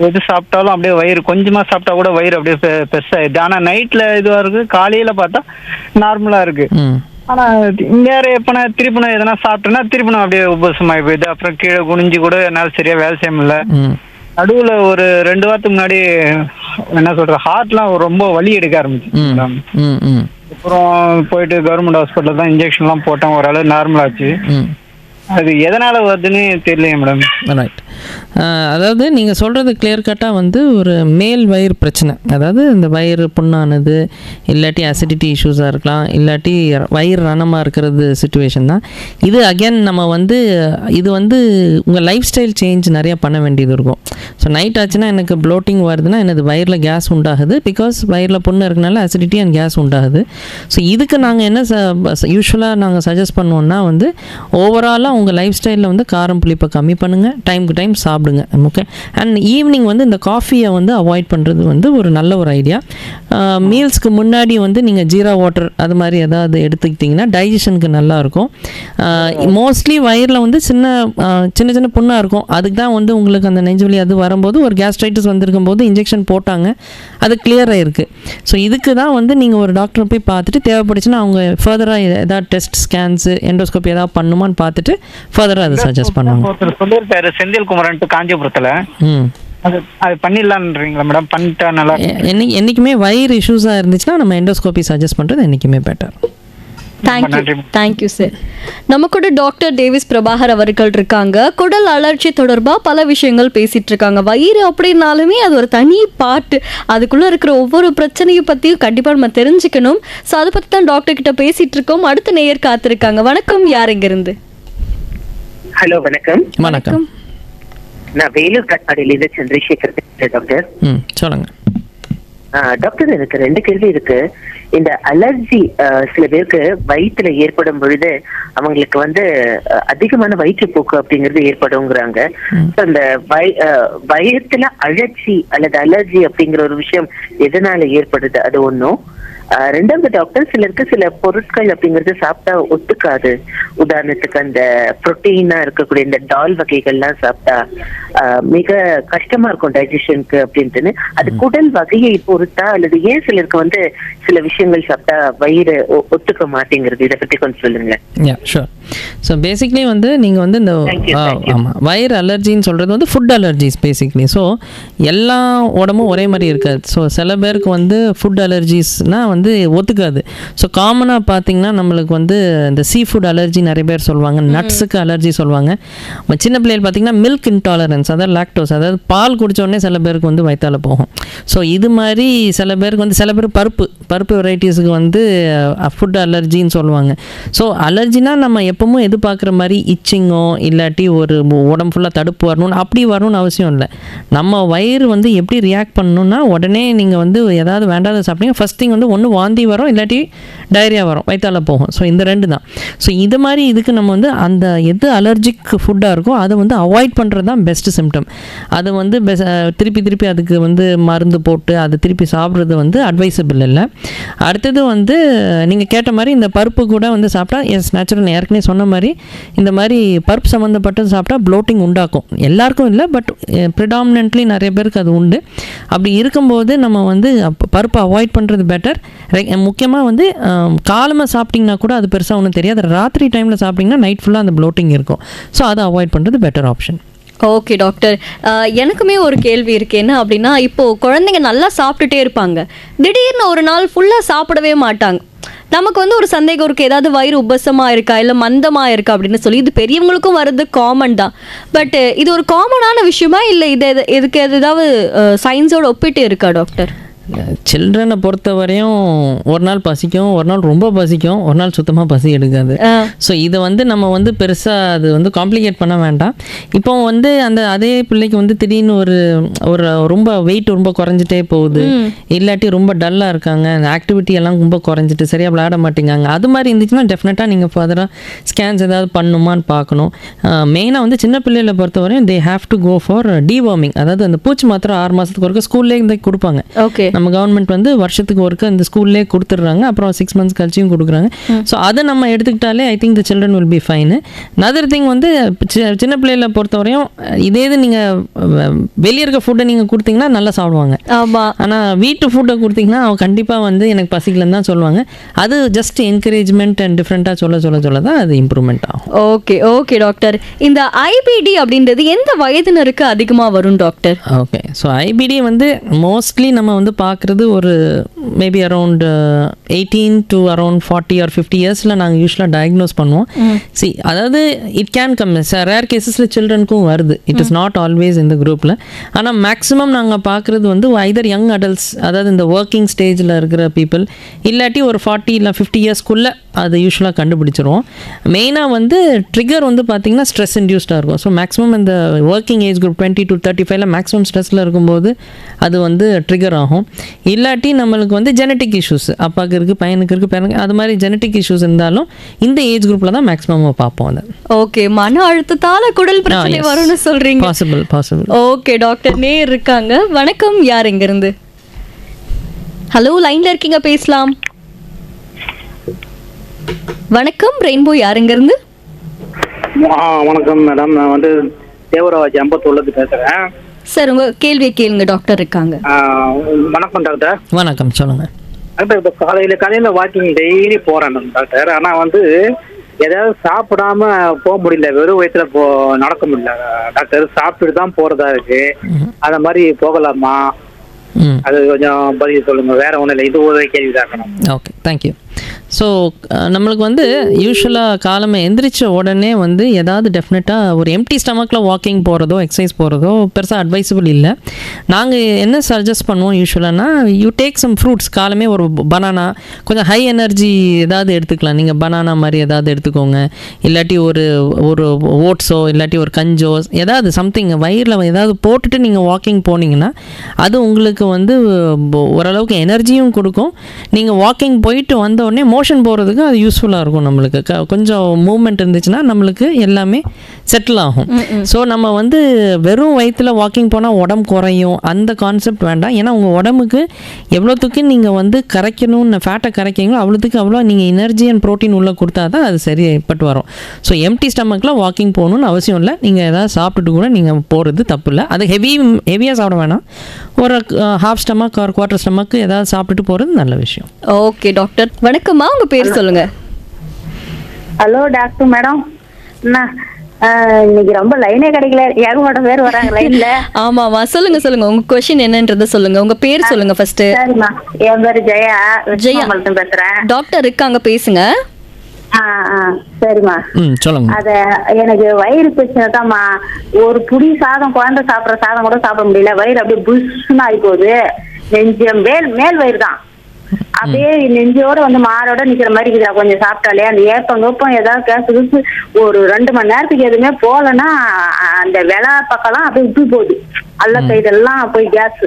எது சாப்பிட்டாலும் அப்படியே வயிறு, கொஞ்சமா சாப்பிட்டா கூட வயிறு அப்படியே பெருசாயிடுது. ஆனா நைட்ல இதுவா இருக்கு, காலையில பார்த்தா நார்மலா இருக்கு. ஆனா வேற எப்பனா திருப்பினா எதனா சாப்பிட்டேன்னா திருப்பினா அப்படியே உபசமாயி போயிடுது. அப்புறம் கீழே குனிஞ்சு கூட என்னால சரியா வேலை செய்ய முடியல. நடுவுல ஒரு 2 வாரத்துக்கு முன்னாடி என்ன சொல்ற ஹார்ட்லாம் ரொம்ப வலி எடுக்க ஆரம்பிச்சு. அப்புறம் போயிட்டு கவர்மெண்ட் ஹாஸ்பிட்டல் தான் இன்ஜெக்ஷன்லாம் போட்டோம், ஓரளவு நார்மல் ஆச்சு. அது எதனால வருதுன்னு தெரியலையே மேடம். ரைட். அதாவது நீங்கள் சொல்கிறது கிளியர் கட்டாக வந்து ஒரு மேல் வயிறு பிரச்சனை. அதாவது இந்த வயிறு புண்ணானது, இல்லாட்டி அசிடிட்டி இஷ்யூஸாக இருக்கலாம், இல்லாட்டி வயிறு ரணமாக இருக்கிறது சுச்சுவேஷன் தான் இது. அகேன் நம்ம வந்து இது வந்து உங்கள் லைஃப் ஸ்டைல் சேஞ்ச் நிறையா பண்ண வேண்டியது இருக்கும். ஸோ நைட் ஆச்சுன்னா எனக்கு ப்ளோட்டிங் வருதுன்னா எனது வயிறில் கேஸ் உண்டாகுது. பிகாஸ் வயிறில் புண்ணு இருக்கனால அசிடிட்டி அண்ட் கேஸ் உண்டாகுது. ஸோ இதுக்கு நாங்கள் என்ன யூஸ்வலாக நாங்கள் சஜஸ்ட் பண்ணுவோம்னா வந்து ஓவராலாக உங்கள் லைஃப் ஸ்டைலில் வந்து காரம் புளிப்பை கம்மி பண்ணுங்கள், டைமுக்கு டைம் சாப்பிடுங்க. ஓகே. அண்ட் ஈவினிங் வந்து இந்த காஃபியை வந்து அவாய்ட் பண்ணுறது வந்து ஒரு நல்ல ஒரு ஐடியா. மீல்ஸ்க்கு முன்னாடி வந்து நீங்கள் ஜீரா வாட்டர் அது மாதிரி எதாவது எடுத்துக்கிட்டிங்கன்னா டைஜஷனுக்கு நல்லாயிருக்கும். மோஸ்ட்லி வயிறில் வந்து சின்ன சின்ன புண்ணாக இருக்கும், அதுக்கு தான் வந்து உங்களுக்கு அந்த நெஞ்சு வலி அது அது வரும்போது ஒரு கேஸ்ட்ரைட்டிஸ் வந்திருக்கும் போது இன்ஜெக்ஷன் போட்டாங்க, அது கிளியர் ஆகிருக்கு. ஸோ இதுக்கு தான் வந்து நீங்கள் ஒரு டாக்டரை போய் பார்த்துட்டு தேவைப்படுச்சுன்னா அவங்க ஃபர்தராக ஏதாவது டெஸ்ட் ஸ்கேன்ஸு எண்டோஸ்கோப்பி ஏதாவது பண்ணுமான்னு பார்த்துட்டு ஃபர்தராக அதை சஜஸ்ட் பண்ணுவாங்க. ஒருத்தர் சொல்லியிருக்காரு செந்தில் குமரன்ட்டு காஞ்சிபுரத்தில், அது பண்ணிடலான்றீங்களா மேடம்? பண்ணிட்டா நல்லா என்றைக்குமே வயிறு இஷ்யூஸாக இருந்துச்சுன்னா நம்ம எண்டோஸ்கோப்பி சஜஸ்ட் பண்ணுறது என்றைக்குமே பெட்டர். Thank you sir. நம்ம கூட டாக்டர் டேவிஸ் பிரபாகர் அவர்கள் இருக்காங்க. குடல் அலர்ஜி தொடர்பாக பல விஷயங்கள் பேசிட்டு இருக்காங்க. வயிறு அப்படின்னாலுமே அது ஒரு தனி பாட்டு, அதுக்குள்ளே இருக்கிற ஒவ்வொரு பிரச்சனையை பற்றியும் கண்டிப்பாக நம்ம தெரிஞ்சுக்கணும். ஸோ அதை பற்றி தான் டாக்டர் கிட்ட பேசிட்டு இருக்கோம். அடுத்த நேயர் காத்திருக்காங்க. வணக்கம், யார் இங்கிருந்து? ஹலோ, வணக்கம். வணக்கம், நான் வேலூர் காட்பாடியிலிருந்து சந்திரசேகர் பேசுறேன் டாக்டர். சொல்லுங்க டாக்டர், எனக்கு 2 கேள்வி இருக்கு. இந்த அலர்ஜி சில பேருக்கு வயிற்றுல ஏற்படும் பொழுது அவங்களுக்கு வந்து அதிகமான வயிற்றுப்போக்கு அப்படிங்கிறது ஏற்படுங்கிறாங்க. அந்த வயிற்றுல அழற்சி அல்லது அலர்ஜி அப்படிங்கிற ஒரு விஷயம் எதனால ஏற்படுது, அது ஒன்றும். 2வது டாக்டர், சிலருக்கு சில பொருட்கள் அப்படிங்கிறது சாப்பிட்டா ஒத்துக்காது. உதாரணத்துக்கு அந்த புரோட்டீனா இருக்கக்கூடிய இந்த டால் வகைகள்லாம் சாப்பிட்டா மிக கஷ்டமா இருக்கும் டைஜஷனுக்கு அப்படின்ட்டுன்னு. அது குடல் வகையை பொறுத்தா அல்லது ஏன் சிலருக்கு வந்து சில விஷயங்கள் சாப்பிட்டா வயிறு ஒத்துக்க மாட்டேங்கிறது, இதை பத்தி கொஞ்சம் சொல்லுங்க. ஷூர். ஸோ பேசிக்லி வந்து நீங்கள் வந்து இந்த ஆமாம் வயிறு அலர்ஜின்னு சொல்கிறது வந்து ஃபுட் அலர்ஜிஸ் பேசிக்லி. ஸோ எல்லா உடம்பும் ஒரே மாதிரி இருக்காது. ஸோ சில பேருக்கு வந்து ஃபுட் அலர்ஜிஸ்னால் வந்து ஒத்துக்காது. ஸோ காமனாக பார்த்திங்கன்னா நம்மளுக்கு வந்து இந்த சீ ஃபுட் அலர்ஜி நிறைய பேர் சொல்லுவாங்க, நட்ஸுக்கு அலர்ஜி சொல்லுவாங்க. சின்ன பிள்ளைகள் பார்த்திங்கன்னா மில்க் இன்டாலரன்ஸ், அதாவது லாக்டோஸ், அதாவது பால் குடித்த உடனே சில பேருக்கு வந்து வயிற்றால போகும். ஸோ இது மாதிரி சில பேருக்கு வந்து சில பேர் பருப்பு வெரைட்டிஸுக்கு வந்து ஃபுட் அலர்ஜின்னு சொல்லுவாங்க. ஸோ அலர்ஜினா நம்ம எப்பவும் எதிர்பார்க்குற மாதிரி இச்சிங்கோ இல்லாட்டி ஒரு உடம்பு ஃபுல்லாக தடுப்பு வரணும்னு அப்படி வரணும்னு அவசியம் இல்லை. நம்ம வயிறு வந்து எப்படி ரியாக்ட் பண்ணணும்னா, உடனே நீங்கள் வந்து ஏதாவது வேண்டாத சாப்பிட்டீங்க, ஃபஸ்ட் திங் வந்து ஒன்று வாந்தி வரும், இல்லாட்டி டயரியா வரும், வயிற்றால போகும். ஸோ இந்த 2 தான். ஸோ இது மாதிரி இதுக்கு நம்ம வந்து அந்த எது அலர்ஜிக் ஃபுட்டாக இருக்கோ அதை வந்து அவாய்ட் பண்ணுறது தான் பெஸ்ட்டு சிம்டம். அது வந்து திருப்பி அதுக்கு வந்து மருந்து போட்டு அது திருப்பி சாப்பிட்றது வந்து அட்வைசபிள் இல்லை. அடுத்தது வந்து நீங்கள் கேட்ட மாதிரி இந்த பருப்பு கூட வந்து சாப்பிட்டா நேச்சுரல், ஏற்கனவே சொன்ன மாதிரி இந்த மாதிரி பருப்பு சம்மந்தப்பட்டது சாப்பிட்டா ப்ளோட்டிங் உண்டாக்கும். எல்லாருக்கும் இல்லை, பட் ப்ரிடாமினன்ட்லி நிறைய பேருக்கு அது உண்டு. அப்படி இருக்கும்போது நம்ம வந்து பருப்பை அவாய்ட் பண்ணுறது பெட்டர். முக்கியமாக வந்து காலமாக சாப்பிட்டிங்கன்னா கூட அது பெருசாக ஒன்றும் தெரியாது. ராத்திரி டைமில் சாப்பிட்டிங்கன்னா நைட் ஃபுல்லாக அந்த ப்ளோட்டிங் இருக்கும். ஸோ அதை அவாய்ட் பண்ணுறது பெட்டர் ஆப்ஷன். ஓகே டாக்டர், எனக்குமே ஒரு கேள்வி இருக்கு. என்ன அப்படின்னா, இப்போது குழந்தைங்க நல்லா சாப்பிட்டுட்டே இருப்பாங்க, திடீர்னு ஒரு நாள் ஃபுல்லாக சாப்பிடவே மாட்டாங்க. நமக்கு வந்து ஒரு சந்தேகம் இருக்குது, ஏதாவது வயிறு உபசமாக இருக்கா இல்லை மந்தமாக இருக்கா அப்படின்னு சொல்லி. இது பெரியவங்களுக்கும் வர்றது காமன் தான். பட் இது ஒரு காமனான விஷயமா இல்லை இதுக்கு ஏதாவது சயின்ஸோட ஒப்பிட்டு இருக்கா டாக்டர்? சில்ட்ரனை பொறுத்த வரையும் ஒரு நாள் பசிக்கும், ஒரு நாள் ரொம்ப பசிக்கும், ஒரு நாள் சுத்தமாக பசி எடுக்காது. ஸோ இதை வந்து நம்ம வந்து பெருசாக அது வந்து காம்ப்ளிகேட் பண்ண வேண்டாம். இப்போ வந்து அதே பிள்ளைக்கு வந்து திடீர்னு ஒரு ரொம்ப வெயிட் ரொம்ப குறைஞ்சிட்டே போகுது, இல்லாட்டி ரொம்ப டல்லாக இருக்காங்க, ஆக்டிவிட்டி எல்லாம் ரொம்ப குறைஞ்சிட்டு சரியாக விளையாட மாட்டேங்காங்க, அது மாதிரி இருந்துச்சுன்னா டெஃபினட்டாக நீங்கள் ஃபர்தராக ஸ்கேன்ஸ் ஏதாவது பண்ணுமான்னு பார்க்கணும். மெயினாக வந்து சின்ன பிள்ளைகளை பொறுத்த வரையும் they have to go for deworming, அதாவது அந்த பூச்சி மாத்திரை 6 மாதத்துக்கு ஒருக்க ஸ்கூல்லேயே இந்த கொடுப்பாங்க. ஓகே, நம்ம கவர்மெண்ட் வந்து வருஷத்துக்கு ஒருக்க இந்த ஸ்கூல்லே கொடுத்துட்றாங்க, அப்புறம் 6 months கழிச்சியும் கொடுக்குறாங்க. ஸோ அதை நம்ம எடுத்துக்கிட்டாலே I think the children will be fine. Another thing வந்து சின்ன பிள்ளைகளை பொறுத்தவரையும் இதே இது நீங்கள் வெளியே இருக்க ஃபுட்டை நீங்கள் கொடுத்தீங்கன்னா நல்லா சாப்பிடுவாங்க. ஆமாம், ஆனால் வீட்டு ஃபுட்டை கொடுத்தீங்கன்னா அவங்க கண்டிப்பாக வந்து எனக்கு பசிக்கலன்னு தான் சொல்லுவாங்க. அது ஜஸ்ட் என்கரேஜ்மெண்ட் அண்ட் டிஃப்ரெண்ட்டாக சொல்ல தான் அது இம்ப்ரூவ்மெண்ட் ஆகும். ஓகே டாக்டர், இந்த ஐபிடி அப்படின்றது எந்த வயதினருக்கு அதிகமாக வரும் டாக்டர்? ஓகே, ஸோ ஐபிடி வந்து மோஸ்ட்லி நம்ம வந்து பார்க்குறது ஒரு maybe around 18 to around 40 or 50 இயர்ஸில் நாங்கள் யூஸ்வலாக டயக்னோஸ் பண்ணுவோம். அதாவது இட் கேன் கம் ரேர் கேசஸில் சில்ட்ரனுக்கும் வருது, இட் இஸ் நாட் ஆல்வேஸ் இந்த குரூப்பில். ஆனால் மேக்ஸிமம் நாங்கள் பார்க்குறது வந்து ஐதர் யங் அடல்ட்ஸ், அதாவது இந்த ஒர்க்கிங் ஸ்டேஜில் இருக்கிற பீப்புள், இல்லாட்டி ஒரு 40 இல்லை 50 இயர்ஸ்க்குள்ளே அது யூஸ்வலாக கண்டுபிடிச்சிருவோம். மெயினாக வந்து ட்ரிகர் வந்து பார்த்திங்கன்னா ஸ்ட்ரெஸ் இன்டியூஸ்டாக இருக்கும். ஸோ மேக்ஸிமம் இந்த working age group 20 to 35 maximum ஸ்ட்ரெஸ்ஸில் இருக்கும்போது அது வந்து ட்ரிகர் ஆகும். இல்லாட்டி நம்மளுக்கு வந்து ஜெனட்டிக் இஷ்யூஸ், அப்பாவுக்கு இருக்குது, பையனுக்கு இருக்குது, பேரனுக்கு, அது மாதிரி ஜெனட்டிக் இஷ்யூஸ் இருந்தாலும் இந்த ஏஜ் குரூப்பில் தான் மேக்ஸிமம் பார்ப்போம். அதை ஓகே, மன அழுத்தத்தால குடல் பிரச்சனை வரும்னு சொல்றீங்க. பாசிபிள். ஓகே டாக்டர், நேர் இருக்காங்க. வணக்கம், யார் எங்க இருந்து? ஹலோ, லைன்ல இருக்கீங்க, பேசலாம். வணக்கம், ரெயின்போ, யார் எங்க இருந்து? வணக்கம் மேடம், நான் வந்து தேவராஜ் அம்பத்தூர்லேருந்து பேசுகிறேன். சார் உங்க கேள்வியை கேளுங்க, டாக்டர் இருக்காங்க. வணக்கம் டாக்டர். வணக்கம், சொல்லுங்கள். டாக்டர் இப்போ காலையில் வாக்கிங் டெய்லி போகிறேன் டாக்டர். ஆனால் வந்து ஏதாவது சாப்பிடாம போக முடியல, வெறும் வயிற்றுல நடக்க முடியல டாக்டர். சாப்பிட்டுட்டு தான் போகிறதா இருக்கு. அந்த மாதிரி போகலாமா? அது கொஞ்சம் பதில் சொல்லுங்க. வேற ஒன்றும் இல்லை, இது ஒரு கேள்வி தான். Okay, thank you. ஸோ நம்மளுக்கு வந்து யூஸ்வலாக காலமே எந்திரிச்ச உடனே வந்து ஏதாவது டெஃபினட்டாக ஒரு எம்டி ஸ்டமக்கில் வாக்கிங் போகிறதோ எக்ஸசைஸ் போகிறதோ பெருசாக அட்வைசபிள் இல்லை. நாங்கள் என்ன சஜஸ்ட் பண்ணுவோம் யூஸ்வலானா, யூ டேக் சம் ஃப்ரூட்ஸ். காலமே ஒரு பனானா, கொஞ்சம் ஹை எனர்ஜி ஏதாவது எடுத்துக்கலாம். நீங்கள் பனானா மாதிரி ஏதாவது எடுத்துக்கோங்க. இல்லாட்டி ஒரு ஓட்ஸோ இல்லாட்டி ஒரு கஞ்சோ ஏதாவது சம்திங் வயிறில் ஏதாவது போட்டுட்டு நீங்கள் வாக்கிங் போனீங்கன்னா அது உங்களுக்கு வந்து ஓரளவுக்கு எனர்ஜியும் கொடுக்கும். நீங்கள் வாக்கிங் போயிட்டு வந்த உடனே மோஷன் போகிறதுக்கு அது யூஸ்ஃபுல்லாக இருக்கும். நம்மளுக்கு கொஞ்சம் மூவ்மெண்ட் இருந்துச்சுன்னா நம்மளுக்கு எல்லாமே செட்டில் ஆகும். ஸோ நம்ம வந்து வெறும் வயிற்றில் வாக்கிங் போனால் உடம்பு குறையும் அந்த கான்செப்ட் வேண்டாம். ஏன்னா உங்கள் உடம்புக்கு எவ்வளோத்துக்கு நீங்கள் வந்து கரைக்கணும்னு ஃபேட்டை கரைக்கிங்களோ அவ்வளோ நீங்கள் எனர்ஜி அண்ட் ப்ரோட்டீன் உள்ளே கொடுத்தா தான் அது சரிப்பட்டு வரும். ஸோ எம்டி ஸ்டமக்கில் வாக்கிங் போகணுன்னு அவசியம் இல்லை. நீங்கள் எதாவது சாப்பிட்டுட்டு கூட நீங்கள் போகிறது தப்பு இல்லை. அது ஹெவியாக சாப்பிட வேணாம். ஒரு ஹாஃப் ஸ்டமக் ஒரு குவார்ட்டர் ஸ்டமக்கு ஏதாவது சாப்பிட்டுட்டு போகிறது நல்ல விஷயம். ஓகே டாக்டர், வணக்கம்மா, உங்க பேர் சொல்லுங்க. Hello doctor madam. இன்னைக்கு ரொம்ப லைனே கிடைக்கல, ஏகப்பட்ட பேர் வராங்க லைன்ல. ஆமாவா, சொல்லுங்க உங்க கொஸ்டின் என்னன்றத சொல்லுங்க. உங்க பேர் சொல்லுங்க ஃபர்ஸ்ட். சரிம்மா, என் பேரு ஜெயா. ஜெயா பேசுறேன். டாக்டர் இருக்காங்க, பேசுங்க. சரிம்மா, சொல்லுங்க. அத எனக்கு வயிறு பிரச்சனை தான்மா. ஒரு புடி சாதம், குழந்தை சாப்பிடுற சாதம் கூட சாப்பிட முடியல. வயிறு அப்படியே புஷ்னு ஆகி போகுது. நெஞ்சு மேல் வயிறு தான் அப்படியே நெஞ்சோட வந்து மாரோட நிக்கிற மாதிரி இருக்குதா. கொஞ்சம் சாப்பிட்டாலே அந்த ஏப்பம் ஏதாவது கேசு ஒரு 2 மணி நேரத்துக்கு எதுவுமே போகலன்னா அந்த விலை பக்கம்லாம் அப்படியே உப்பு போகுது. அல்ல சைடெல்லாம் போய் கேஸ்